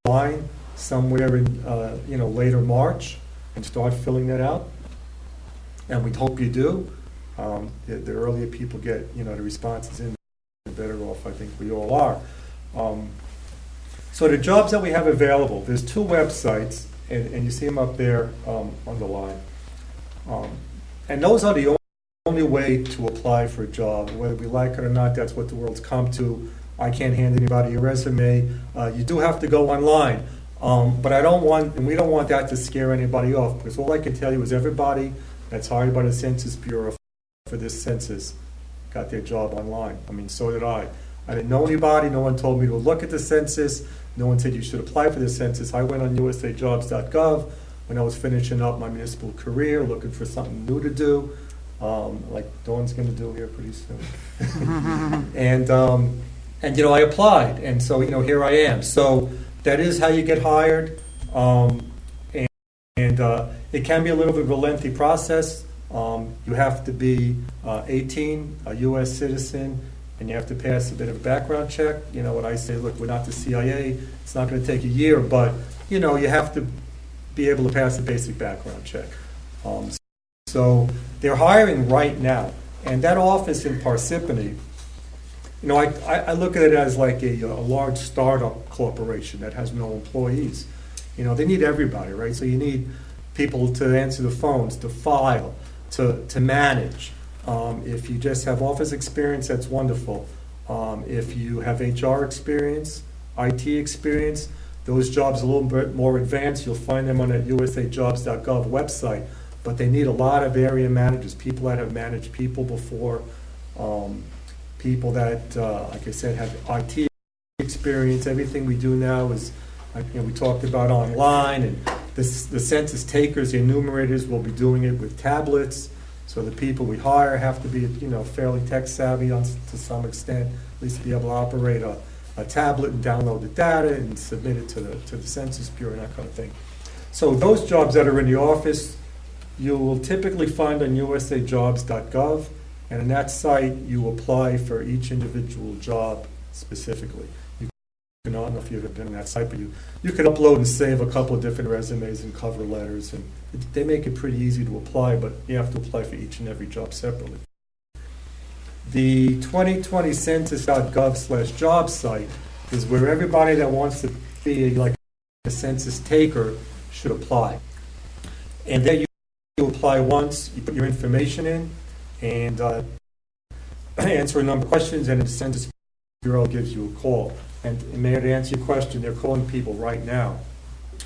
online somewhere in later March and start filling that out. And we'd hope you do. The earlier people get the responses in, the better off I think we all are. So the jobs that we have available, there's 2 websites, and you see them up there underlined. And those are the only way to apply for a job. Whether we like it or not, that's what the world's come to. I can't hand anybody a resume. You do have to go online. But I don't want, and we don't want that to scare anybody off, because all I can tell you is everybody that's hired by the Census Bureau for this census got their job online. I mean, so did I. I didn't know anybody. No one told me to look at the census. No one said you should apply for the census. I went on usajobs.gov when I was finishing up my municipal career, looking for something new to do, like Dawn's going to do here pretty soon. And I applied, and so here I am. So that is how you get hired, and it can be a little bit of a lengthy process. You have to be 18, a U.S. citizen, and you have to pass a bit of a background check. You know, what I say, look, we're not the CIA, it's not going to take a year, but, you know, you have to be able to pass a basic background check. So they're hiring right now, and that office in Parsippany, you know, I look at it as like a large startup corporation that has no employees. You know, they need everybody, right? So you need people to answer the phones, to file, to manage. If you just have office experience, that's wonderful. If you have HR experience, IT experience, those jobs are a little bit more advanced. You'll find them on that usajobs.gov website. But they need a lot of area managers, people that have managed people before, people that, like I said, have IT experience. Everything we do now is, you know, we talked about online, and the census takers, the enumerators, will be doing it with tablets. So the people we hire have to be, you know, fairly tech savvy to some extent, at least to be able to operate a tablet and download the data and submit it to the Census Bureau and that kind of thing. So those jobs that are in the office, you will typically find on usajobs.gov, and in that site, you apply for each individual job specifically. You can, I don't know if you've been on that site, but you can upload and save a couple of different resumes and cover letters, and they make it pretty easy to apply, but you have to apply for each and every job separately. The 2020 census.gov/job site is where everybody that wants to be like a census taker should apply. And there you apply once, you put your information in, and answer a number of questions, and the Census Bureau gives you a call. And may I answer your question, they're calling people right now.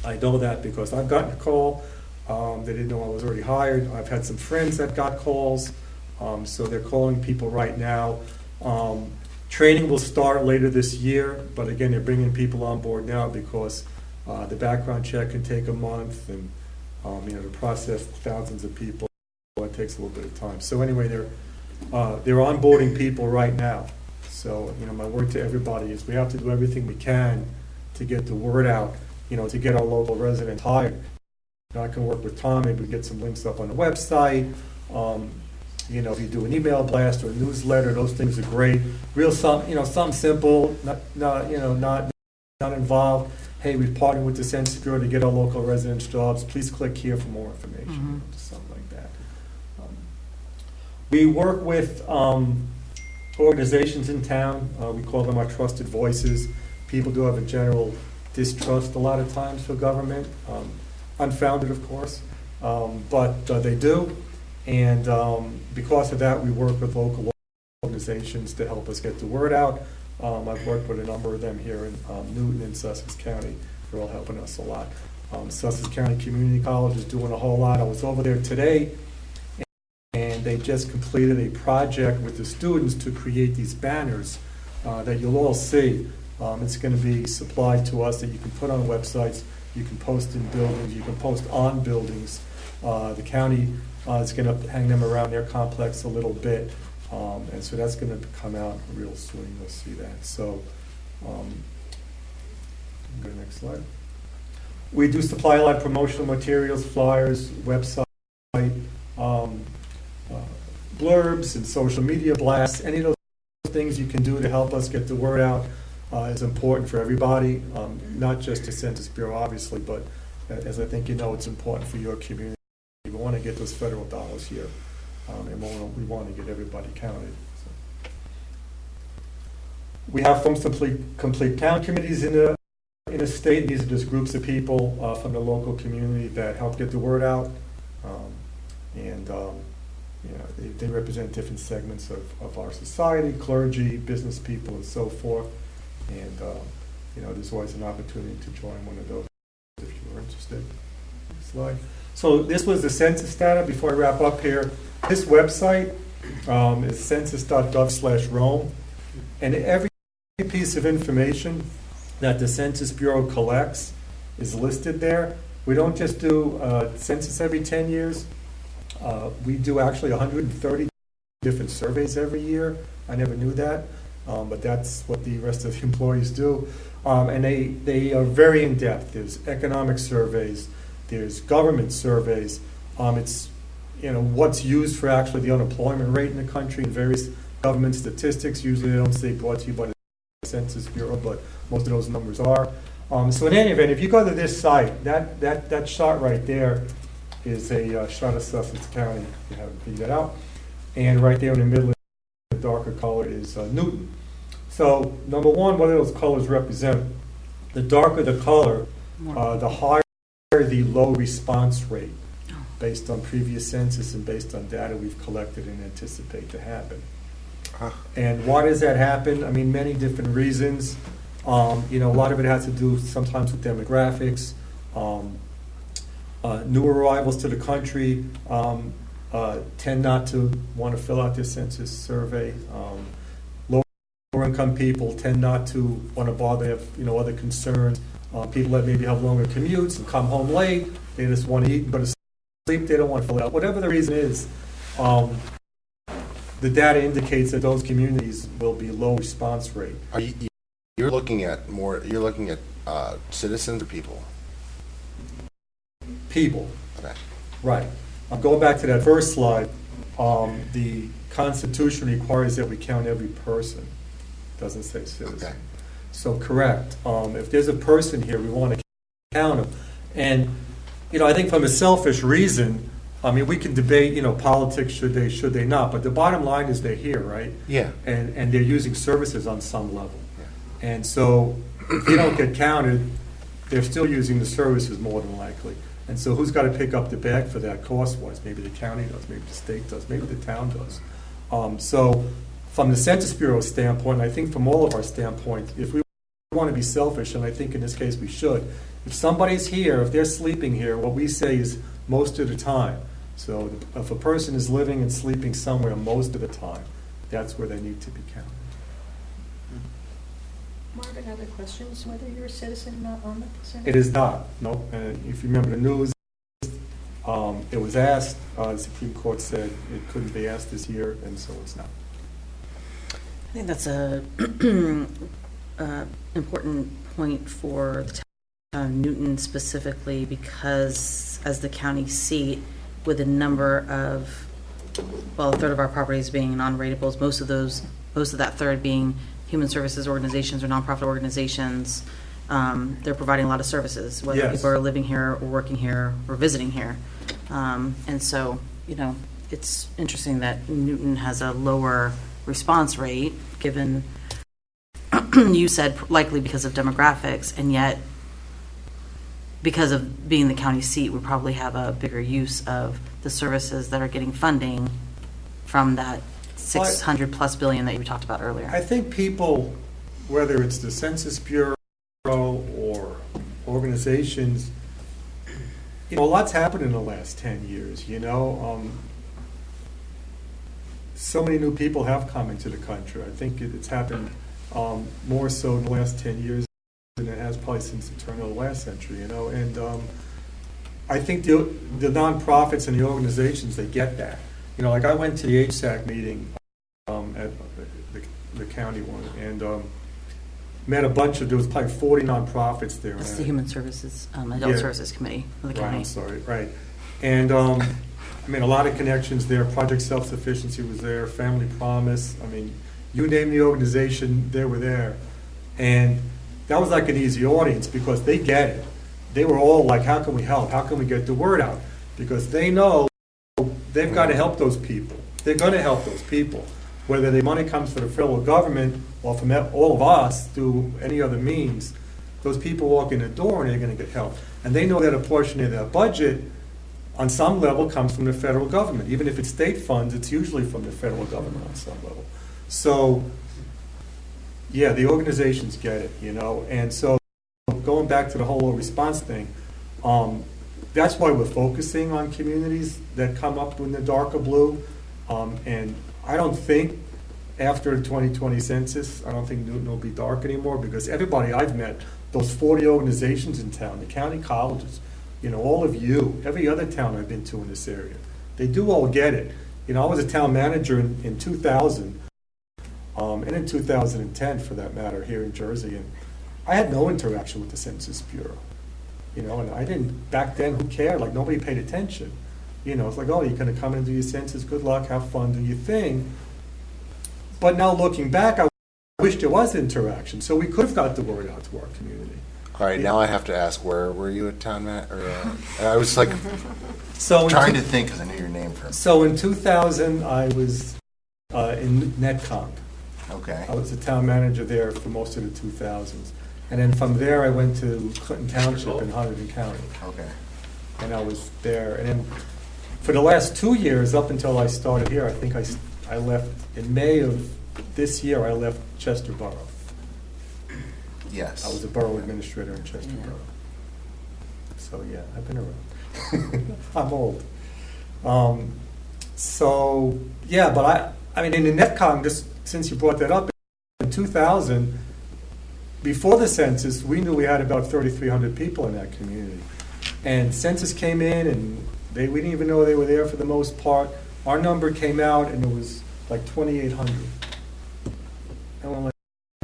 I know that because I've gotten a call. They didn't know I was already hired. I've had some friends that got calls, so they're calling people right now. Training will start later this year, but again, they're bringing people on board now because the background check can take a month, and you know, to process thousands of people, it takes a little bit of time. So anyway, they're onboarding people right now. So, you know, my word to everybody is we have to do everything we can to get the word out, you know, to get our local residents hired. You know, I can work with Tom, maybe get some links up on the website. You know, if you do an email blast or a newsletter, those things are great. Something simple, not involved. Hey, we've partnered with the Census Bureau to get our local residents jobs. Please click here for more information. Mm-hmm. You know, something like that. We work with organizations in town. We call them our trusted voices. People do have a general distrust a lot of times for government, unfounded, of course, but they do. And because of that, we work with local organizations to help us get the word out. I've worked with a number of them here in Newton and Sussex County. They're all helping us a lot. Sussex County Community College is doing a whole lot. I was over there today, and they just completed a project with the students to create these banners that you'll all see. It's going to be supplied to us that you can put on websites, you can post in buildings, you can post on buildings. The county is going to hang them around their complex a little bit. And so that's going to come out real soon. You'll see that. So, go to the next slide. We do supply a lot of promotional materials, flyers, website, blurbs, and social media blasts. Any of those things you can do to help us get the word out is important for everybody, not just the Census Bureau, obviously, but as I think you know, it's important for your community. We want to get those federal dollars here. And we want to get everybody counted. So. We have Homes Complete Count committees in the state. These are just groups of people from the local community that help get the word out. They represent different segments of our society, clergy, business people, and so forth. And there's always an opportunity to join one of those if you're interested. Next slide. So this was the census data. Before I wrap up here, this website is census.gov/Rome, and every piece of information that the Census Bureau collects is listed there. We don't just do census every 10 years. We do actually 130 different surveys every year. I never knew that, but that's what the rest of the employees do. And they are very in-depth. There's economic surveys, there's government surveys. It's what's used for actually the unemployment rate in the country and various government statistics. Usually they don't say brought to you by the Census Bureau, but most of those numbers are. So in any event, if you go to this site, that shot right there is a shot of Sussex County. You haven't figured that out. And right there in the middle, the darker color is Newton. So number one, what do those colors represent? The darker the color, the higher the low response rate, based on previous census and based on data we've collected and anticipate to happen. And why does that happen? I mean, many different reasons. A lot of it has to do sometimes with demographics. New arrivals to the country tend not to want to fill out their census survey. Lower income people tend not to want to bother. They have other concerns. People that maybe have longer commutes and come home late, they just want to eat and go to sleep. They don't want to fill it out. Whatever the reason is, the data indicates that those communities will be low response rate. You're looking at citizens or people? People. Okay. Right. I'm going back to that first slide. The Constitution requires that we count every person. It doesn't say citizen. Okay. So correct. If there's a person here, we want to count them. And I think from a selfish reason, we can debate, politics, should they not, but the bottom line is they're here, right? Yeah. And they're using services on some level. Yeah. And so if they don't get counted, they're still using the services more than likely. And so who's got to pick up the bag for that cost-wise? Maybe the county does, maybe the state does, maybe the town does. So from the Census Bureau standpoint, I think from all of our standpoint, if we want to be selfish, and I think in this case we should, if somebody's here, if they're sleeping here, what we say is most of the time. So if a person is living and sleeping somewhere most of the time, that's where they need to be counted. Marvin, other questions, whether you're a citizen not on the percentage? It is not, no. And if you remember the news, it was asked, the Supreme Court said it couldn't be asked this year, and so it's not. I think that's a important point for the town of Newton specifically, because as the county seat, with a number of, a third of our properties being non-ratables, most of that third being human services organizations or nonprofit organizations, they're providing a lot of services, whether Yes. people are living here or working here or visiting here. And so, it's interesting that Newton has a lower response rate, given you said likely because of demographics, and yet because of being the county seat, we probably have a bigger use of the services that are getting funding from that 600 plus billion that you talked about earlier. I think people, whether it's the Census Bureau or organizations, a lot's happened in the last 10 years, So many new people have come into the country. I think it's happened more so in the last 10 years than it has probably since the turn of the last century, And I think the nonprofits and the organizations, they get that. Like I went to the HSAC meeting at the county one, and met a bunch of, there was probably 40 nonprofits there. It's the Human Services, Adult Services Committee of the county. Right, I'm sorry, right. And a lot of connections there. Project Self-Sufficiency was there, Family Promise. You name the organization, they were there. And that was like an easy audience because they get it. They were all like, how can we help? How can we get the word out? Because they know they've got to help those people. They're going to help those people. Whether the money comes from the federal government or from all of us through any other means, those people walk in the door and they're going to get help. And they know that a portion of their budget on some level comes from the federal government. Even if it's state funds, it's usually from the federal government on some level. So, yeah, the organizations get it, And so going back to the whole response thing, that's why we're focusing on communities that come up in the darker blue. And I don't think after the 2020 census, I don't think Newton will be dark anymore because everybody I've met, those 40 organizations in town, the county colleges, all of you, every other town I've been to in this area, they do all get it. I was a town manager in 2000, and in 2010 for that matter here in Jersey, and I had no interaction with the Census Bureau. And I didn't, back then, who cared? Like, nobody paid attention. It's like, oh, you're going to come and do your census, good luck, have fun, do your thing. But now looking back, I wish there was interaction, so we could have got the word out to our community. All right, now I have to ask, where were you at town, Matt? Or, I was like So trying to think because I knew your name from. So in 2000, I was in Netcom. Okay. I was the town manager there for most of the 2000s. And then from there, I went to Clinton Township in Hunterdon County. Okay. And I was there. And then for the last 2 years, up until I started here, I think I left in May of this year, I left Chester Borough. Yes. I was a borough administrator in Chester Borough. So yeah, I've been around. I'm old. So yeah, but I mean, in the Netcom, just since you brought that up, in 2000, before the census, we knew we had about 3,300 people in that community. And census came in, and we didn't even know they were there for the most part. Our number came out, and it was like 2,800. And we're like,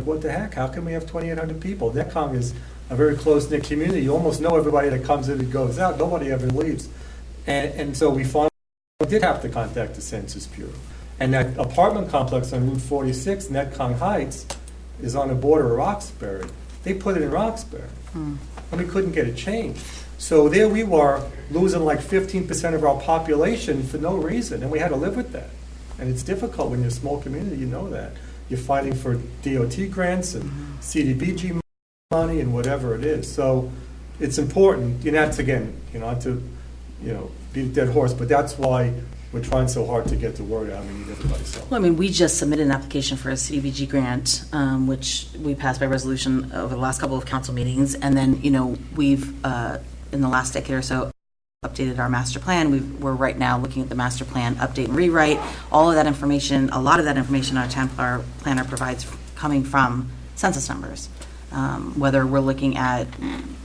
what the heck? How can we have 2,800 people? Netcom is a very close-knit community. You almost know everybody that comes in and goes out. Nobody ever leaves. And so we finally did have to contact the Census Bureau. And that apartment complex on Route 46, Netcom Heights, is on the border of Roxbury. They put it in Roxbury. And we couldn't get it changed. So there we were, losing like 15% of our population for no reason, and we had to live with that. And it's difficult when you're a small community, you know that. You're fighting for DOT grants and CDBG money and whatever it is. So it's important, that's again, not to, beat a dead horse, but that's why we're trying so hard to get the word out. We need everybody's help. Well, I mean, we just submitted an application for a CDBG grant, which we passed by resolution over the last couple of council meetings. And then, we've, in the last decade or so, updated our master plan. We're right now looking at the master plan update and rewrite. All of that information, a lot of that information our town planner provides coming from census numbers. Whether we're looking at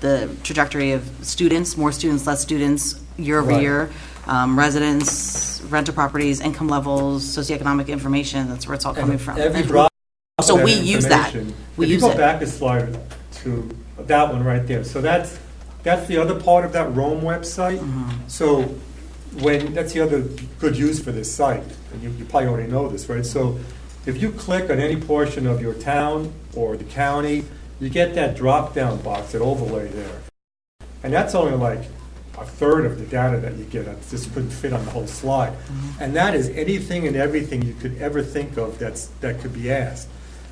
the trajectory of students, more students, less students, year over year, residents, rental properties, income levels, socioeconomic information, that's where it's all coming from. Every drop So of that we use that. information- We if you use go it. back a slide to that one right there, so that's the other part of that Rome website. So that's the other good use for this site, and you probably already know this, right? So if you click on any portion of your town or the county, you get that drop-down box, that overlay there. And that's only like a third of the data that you get. I just couldn't fit on the whole slide. And that is anything and everything you could ever think of that could be asked.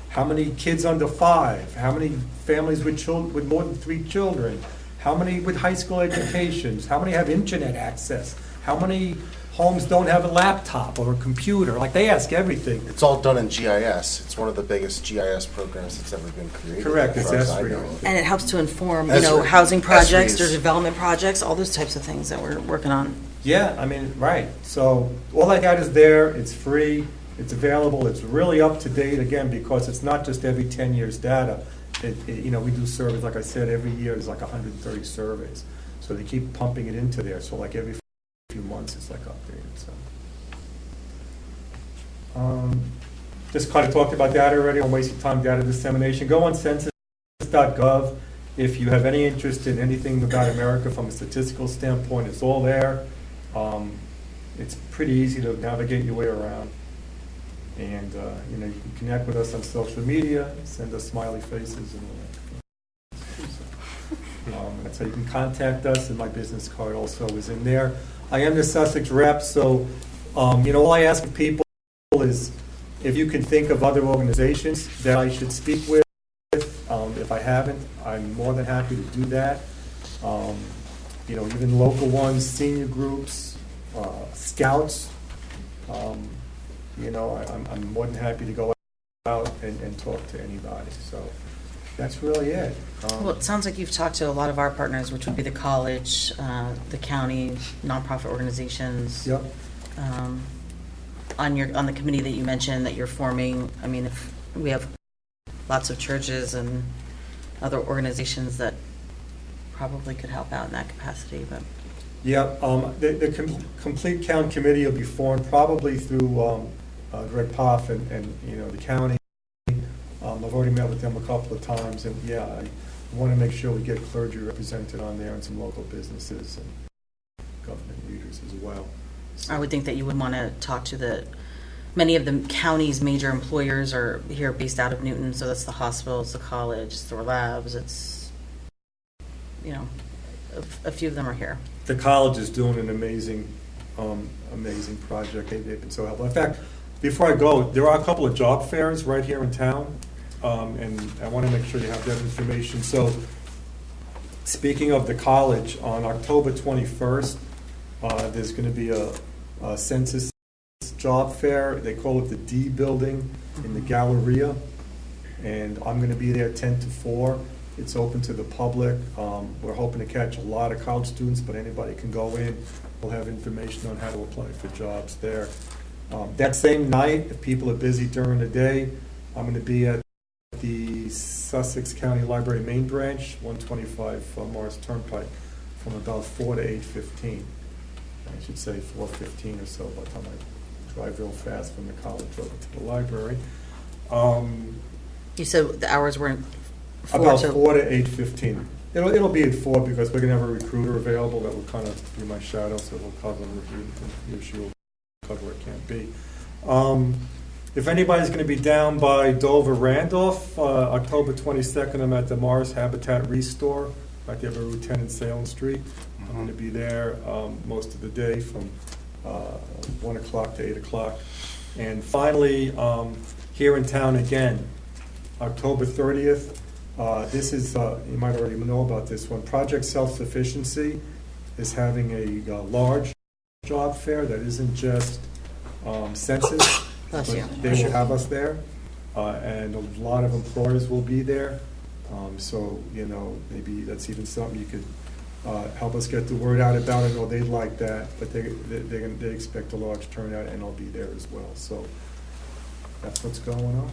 How many kids under 5? How many families with more than 3 children? How many with high school educations? How many have internet access? How many homes don't have a laptop or a computer? Like, they ask everything. It's all done in GIS. It's one of the biggest GIS programs that's ever been created. Correct, as it's far as I Esri. know. And it helps to inform, Esri. housing projects Esri or is- development projects, all those types of things that we're working on. Yeah, I mean, right. So all that data is there, it's free, it's available, it's really up to date, again, because it's not just every 10 years data. We do surveys, like I said, every year is like 130 surveys. So they keep pumping it into there, so like every few months it's like updated, so. Just kind of talked about data already, I'm wasting time, data dissemination. Go on census.gov. If you have any interest in anything about America from a statistical standpoint, it's all there. It's pretty easy to navigate your way around. And, you can connect with us on social media, send us smiley faces and all that. That's how you can contact us, and my business card also is in there. I am the Sussex rep, so, all I ask of people is if you can think of other organizations that I should speak with. If I haven't, I'm more than happy to do that. Even local ones, senior groups, scouts. I'm more than happy to go out and talk to anybody. So that's really it. Well, it sounds like you've talked to a lot of our partners, which would be the college, the county, nonprofit organizations. Yep. On the committee that you mentioned that you're forming, I mean, if we have lots of churches and other organizations that probably could help out in that capacity, but. Yeah, the Complete Count Committee will be formed probably through Greg Poff and the county. I've already met with them a couple of times, and yeah, I want to make sure we get clergy represented on there and some local businesses and government leaders as well. I would think that you would want to talk to the many of the county's major employers are here based out of Newton, so that's the hospitals, the college, it's the labs, it's, you know, a few of them are here. The college is doing an amazing project. They've been so helpful. In fact, before I go, there are a couple of job fairs right here in town, and I want to make sure you have that information. So, speaking of the college, on October 21st, there's going to be a Census job fair. They call it the D building in the Galleria, and I'm going to be there 10 to 4. It's open to the public. We're hoping to catch a lot of college students, but anybody can go in. We'll have information on how to apply for jobs there. That same night, if people are busy during the day, I'm going to be at the Sussex County Library main branch, 125 Morris Turnpike, from about 4 to 8:15. I should say 4:15 or so by the time I drive real fast from the college over to the library. You said the hours weren't About 4 to 8:15. It'll be at 4 because we're going to have a recruiter available that will kind of be my shadow, so we'll cover the issue. We'll cover what can't be. If anybody's going to be down by Dover Randolph, October 22nd, I'm at the Mars Habitat Restore right there by Route 10 and Salem Street. I'm going to be there most of the day from 1 o'clock to 8 o'clock. And finally, here in town again, October 30th, this is, you might already know about this one, Project Self-Sufficiency is having a large job fair that isn't just Census, but they will have us there, and a lot of employers will be there. So, you know, maybe that's even something you could help us get the word out about it, or they'd like that, but they expect a large turnout, and I'll be there as well. So that's what's going on.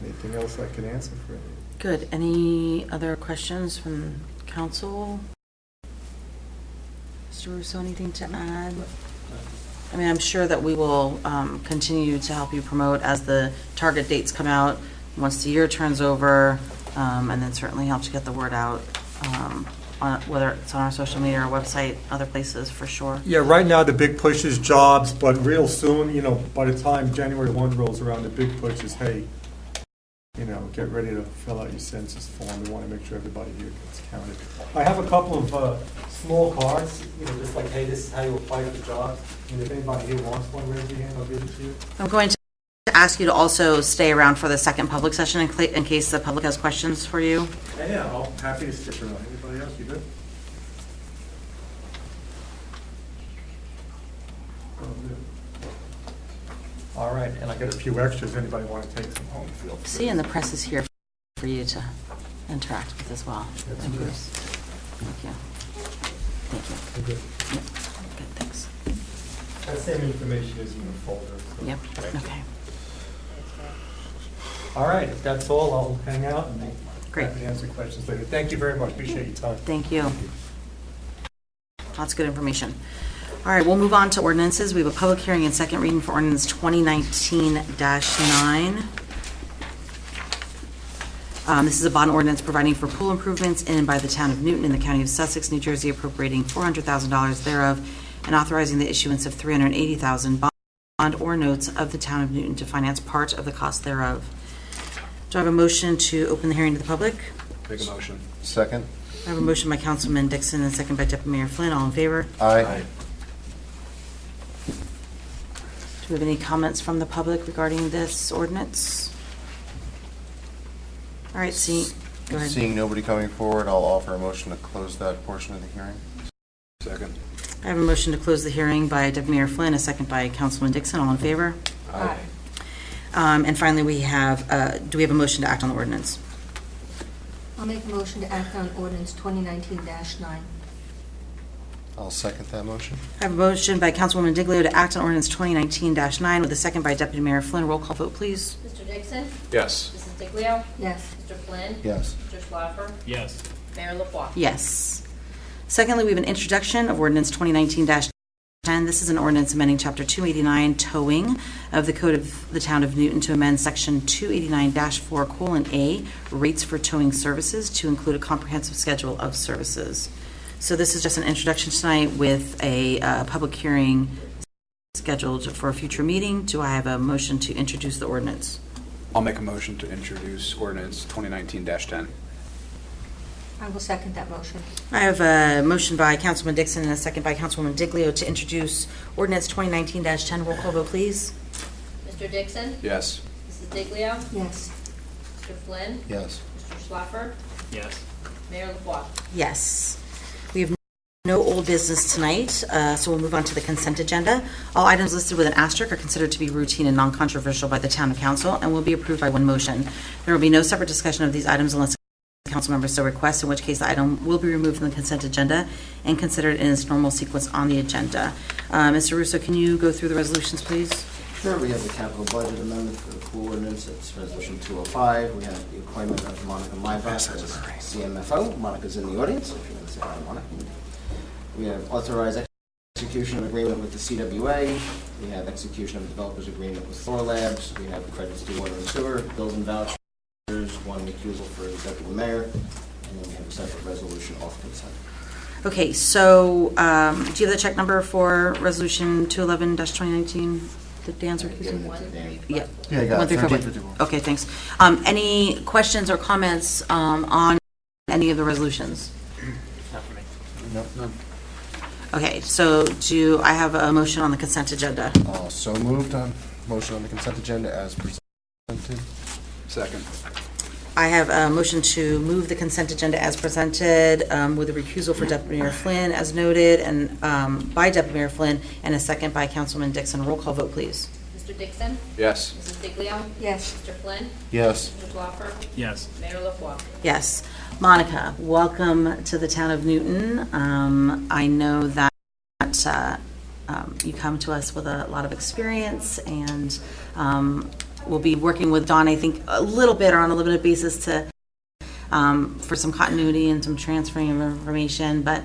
Anything else I can answer for you? Good. Any other questions from council? Mr. Russo, anything to add? I mean, I'm sure that we will continue to help you promote as the target dates come out, once the year turns over, and then certainly help to get the word out, whether it's on our social media, our website, other places, for sure. Yeah, right now the big push is jobs, but real soon, you know, by the time January 1 rolls around, the big push is, hey, you know, get ready to fill out your census form. We want to make sure everybody here gets counted. I have a couple of small cards, you know, just like, hey, this is how you apply for jobs. And if anybody here wants one, raise your hand, I'll give it to you. I'm going to ask you to also stay around for the second public session in case the public has questions for you. Yeah, I'm happy to stick around. Anybody else, you good? All right, and I got a few extras. Anybody want to take some home? Feel free. See, and the press is here for you to interact with as well. That's And good. Bruce. Thank you. Thank you. You're good. Yep. Good, thanks. That same information is in the folder. So. Yep, okay. All right, if that's all, I'll hang out and Great. happy to answer questions later. Thank you very much. Appreciate your time. Thank you. Lots of good information. All right, we'll move on to ordinances. We have a public hearing and second reading for ordinance 2019-9. This is a bond ordinance providing for pool improvements in and by the town of Newton in the county of Sussex, New Jersey, appropriating $400,000 thereof and authorizing the issuance of $380,000 bond or notes of the town of Newton to finance part of the cost thereof. Do I have a motion to open the hearing to the public? Make a motion. Second? I have a motion by Councilman Dixon and a second by Deputy Mayor Flynn. All in favor? Aye. Do we have any comments from the public regarding this ordinance? All right, go ahead. Seeing nobody coming forward, I'll offer a motion to close that portion of the hearing. Second. I have a motion to close the hearing by Deputy Mayor Flynn, a second by Councilman Dixon. All in favor? Aye. And finally, we have, do we have a motion to act on the ordinance? I'll make a motion to act on ordinance 2019-9. I'll second that motion. I have a motion by Councilwoman Diglio to act on ordinance 2019-9 with a second by Deputy Mayor Flynn. Roll call vote, please. Mr. Dixon? Yes. Mrs. Diglio? Yes. Mr. Flynn? Yes. Mr. Schwafer? Yes. Mayor LaFois? Yes. Secondly, we have an introduction of ordinance 2019-10. This is an ordinance amending Chapter 289, towing of the Code of the Town of Newton to amend Section 289-4:A, rates for towing services, to include a comprehensive schedule of services. So this is just an introduction tonight with a public hearing scheduled for a future meeting. Do I have a motion to introduce the ordinance? I'll make a motion to introduce ordinance 2019-10. I will second that motion. I have a motion by Councilman Dixon and a second by Councilwoman Diglio to introduce ordinance 2019-10. Roll call vote, please. Mr. Dixon? Yes. Mrs. Diglio? Yes. Mr. Flynn? Yes. Mr. Schleifer? Yes. Mayor LaFois? Yes. We have no old business tonight, so we'll move on to the consent agenda. All items listed with an asterisk are considered to be routine and non-controversial by the Town Council and will be approved by one motion. There will be no separate discussion of these items unless the council member so requests, in which case the item will be removed from the consent agenda and considered in its normal sequence on the agenda. Mr. Russo, can you go through the resolutions, please? Sure, we have the capital budget amendment for the pool ordinance, it's resolution 205. We have the appointment of Monica Maybach as CMFO. Monica's in the audience, if you want to say hi, Monica. We have authorized execution of agreement with the CWA. We have execution of developers agreement with Thor Labs. We have credits to water and sewer, bills and vouchers, one recusal for the deputy mayor, and then we have a separate resolution off consent. Okay, so do you have the check number for resolution 211-2019? The Dan's recusal? Giving it to Dan. Yeah. Yeah, I got it. 1351. Okay, thanks. Any questions or comments on any of the resolutions? Not for me. No. Okay, so do I have a motion on the consent agenda? So moved on motion on the consent agenda as presented. Second. I have a motion to move the consent agenda as presented with a recusal for Deputy Mayor Flynn as noted and by Deputy Mayor Flynn and a second by Councilman Dixon. Roll call vote, please. Mr. Dixon? Yes. Mrs. Diglio? Yes. Mr. Flynn? Yes. Mr. Schleifer? Yes. Mayor LaFois? Yes. Monica, welcome to the town of Newton. I know that you come to us with a lot of experience and we'll be working with Dawn, I think, a little bit or on a limited basis to for some continuity and some transferring of information. But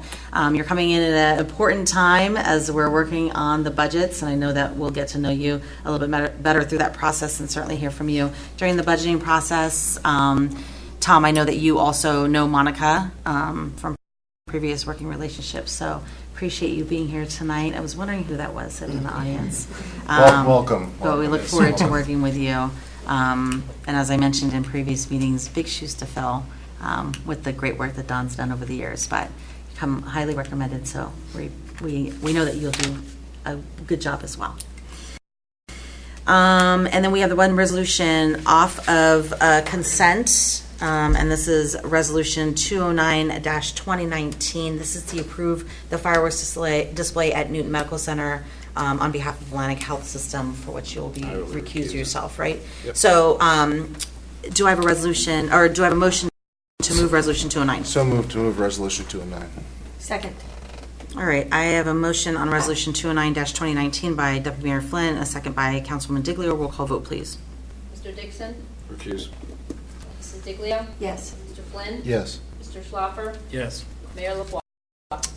you're coming in at an important time as we're working on the budgets, and I know that we'll get to know you a little bit better through that process and certainly hear from you during the budgeting process. Tom, I know that you also know Monica from previous working relationships, so appreciate you being here tonight. I was wondering who that was sitting in the audience. Welcome. But we look forward to working with you. And as I mentioned in previous meetings, big shoes to fill with the great work that Don's done over the years. But you come highly recommended, so we know that you'll do a good job as well. And then we have the one resolution off of consent. And this is Resolution 209-2019. This is to approve the fireworks display at Newton Medical Center on behalf of Atlantic Health System, for which you'll be recused yourself, right? Yep. So do I have a resolution, or do I have a motion to move Resolution 209? So moved to move resolution 209. Second. All right, I have a motion on Resolution 209-2019 by Deputy Mayor Flynn, a second by Councilwoman Diglio. Roll call vote, please. Mr. Dixon? Recuse. Mrs. Diglio? Yes. Mr. Flynn? Yes. Mr. Schleifer? Yes. Mayor LaFois?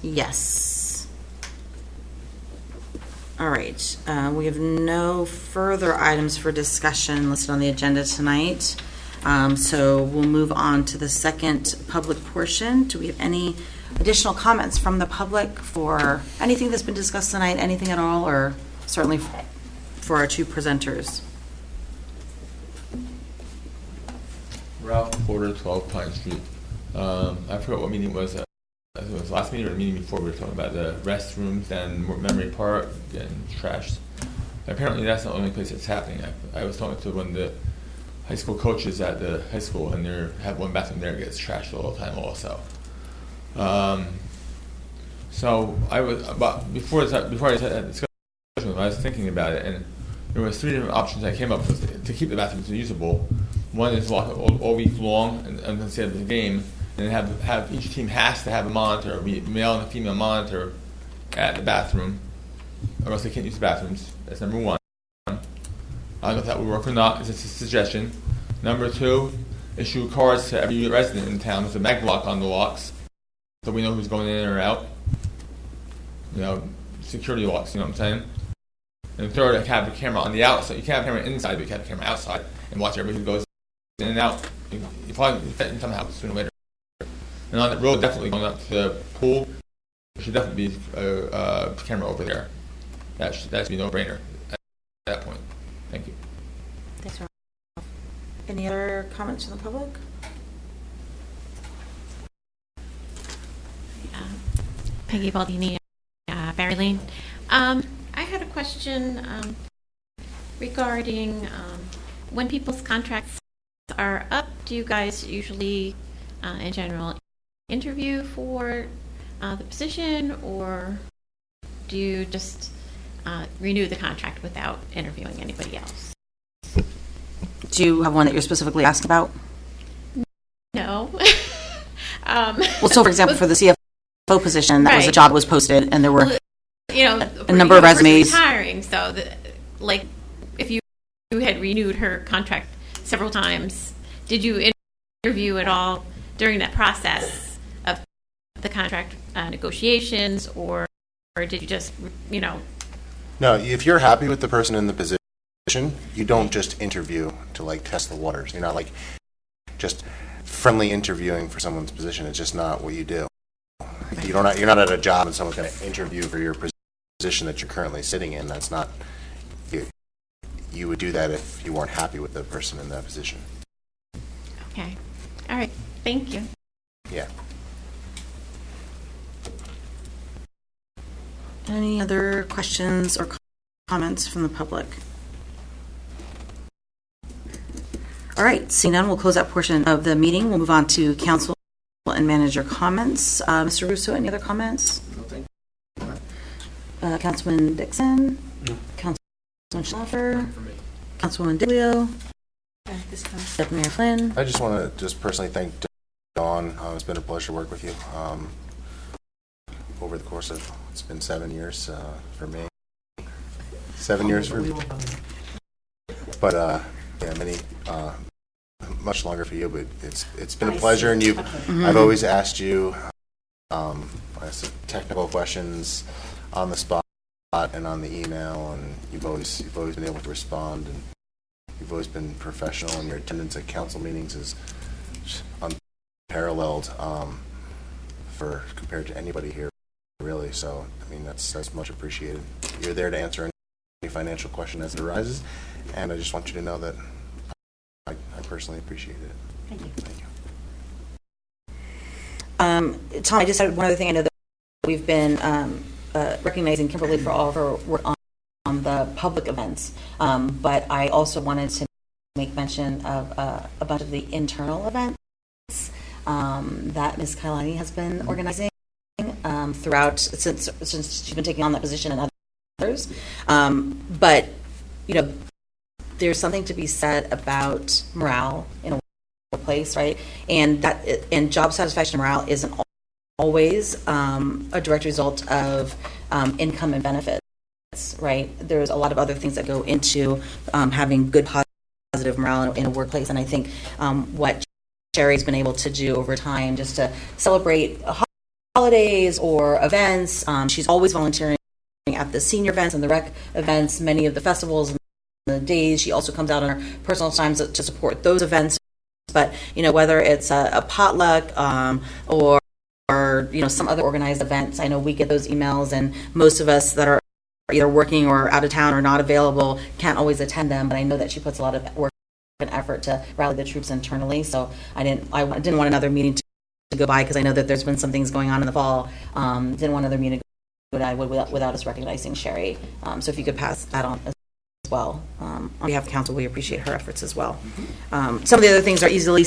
Yes. All right. We have no further items for discussion listed on the agenda tonight. So we'll move on to the second public portion. Do we have any additional comments from the public for anything that's been discussed tonight, anything at all, or certainly for our two presenters? Ralph Porter, 12 Pine Street. I forgot what meeting it was. It was last meeting or the meeting before we were talking about the restrooms and Memory Park getting trashed. Apparently that's not the only place it's happening. I was talking to one of the high school coaches at the high school, and they have one bathroom there that gets trashed all the time also. So I was before I had that discussion, I was thinking about it, and there was three different options I came up with to keep the bathrooms usable. One is lock it all week long and instead of the game, and have each team has to have a monitor, a male and a female monitor at the bathroom, or else they can't use the bathrooms. That's number one. I don't know if that would work or not. It's just a suggestion. Number two, issue cards to every resident in town with a mag lock on the locks, so we know who's going in or out. You know, security locks. You know what I'm saying? And third, I have a camera on the outside. You can't have a camera inside, but you can have a camera outside and watch everybody who goes in and out. You probably fit in somehow sooner or later. And on the road, definitely going up to the pool, there should definitely be a camera over there. that should be no brainer at that point. Thank you. Thanks, Ralph. Any other comments from the public? Peggy Baldini, Barry Lane. I had a question regarding when people's contracts are up. Do you guys usually, in general, interview for the position, or do you just renew the contract without interviewing anybody else? Do you have one that you're specifically asking about? No. Well, so for example, for the CFO position, that was a Right. job that was posted, and there were a number of resumes. Retiring, so like if you had renewed her contract several times, did you interview at all during that process of the contract negotiations, or did you just No, if you're happy with the person in the position, you don't just interview to like test the waters. You're not like just friendly interviewing for someone's position. It's just not what you do. You're not at a job and someone's going to interview for your position that you're currently sitting in. That's not you would do that if you weren't happy with the person in that position. Okay. All right. Thank you. Yeah. Any other questions or comments from the public? All right, seeing none, we'll close that portion of the meeting. We'll move on to council and manager comments. Mr. Russo, any other comments? No, thank Councilman Dixon? No. Councilman Schlaffer? Councilwoman Diglio? This time. Deputy Mayor Flynn? I just want to just personally thank Dawn. It's been a pleasure to work with you. Over the course of, it's been 7 years for me. 7 years for me. But yeah, many, much longer for you, but it's been a pleasure, and I've always asked you technical questions on the spot and on the email, and you've always been able to respond, and you've always been professional, and your attendance at council meetings is unparalleled for compared to anybody here, really. So I mean that's much appreciated. You're there to answer any financial question as it arises, and I just want you to know that I personally appreciate it. Thank you. Thank you. Tom, I just had one other thing. I know that we've been recognizing Kimberly for all of her work on the public events, but I also wanted to make mention of a bunch of the internal events that Ms. Kailani has been organizing throughout since she's been taking on that position and others. But there's something to be said about morale in a workplace, right? And job satisfaction and morale isn't always a direct result of income and benefits, right? There's a lot of other things that go into having good, positive morale in a workplace. And I think what Sherry's been able to do over time just to celebrate holidays or events, she's always volunteering at the senior events and the rec events, many of the festivals and the days. She also comes out on her personal times to support those events. But whether it's a potluck or some other organized events, I know we get those emails, and most of us that are either working or out of town or not available can't always attend them. But I know that she puts a lot of work and effort to rally the troops internally. So I didn't want another meeting to go by, because I know that there's been some things going on in the fall. Didn't want another meeting to go by without us recognizing Sherry. So if you could pass that on as well. On behalf of council, we appreciate her efforts as well. Some of the other things are easily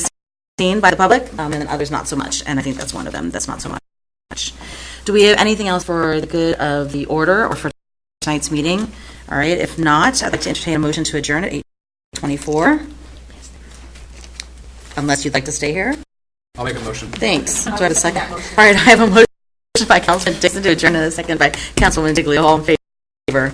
seen by the public, and then others not so much, and I think that's one of them that's not so much. Do we have anything else for the good of the order or for tonight's meeting? All right, if not, I'd like to entertain a motion to adjourn at 8:24. Unless you'd like to stay here. I'll make a motion. Thanks. Do I have a second? All right, I have a motion by Councilman Dixon to adjourn and a second by Councilwoman Diglio. All in favor?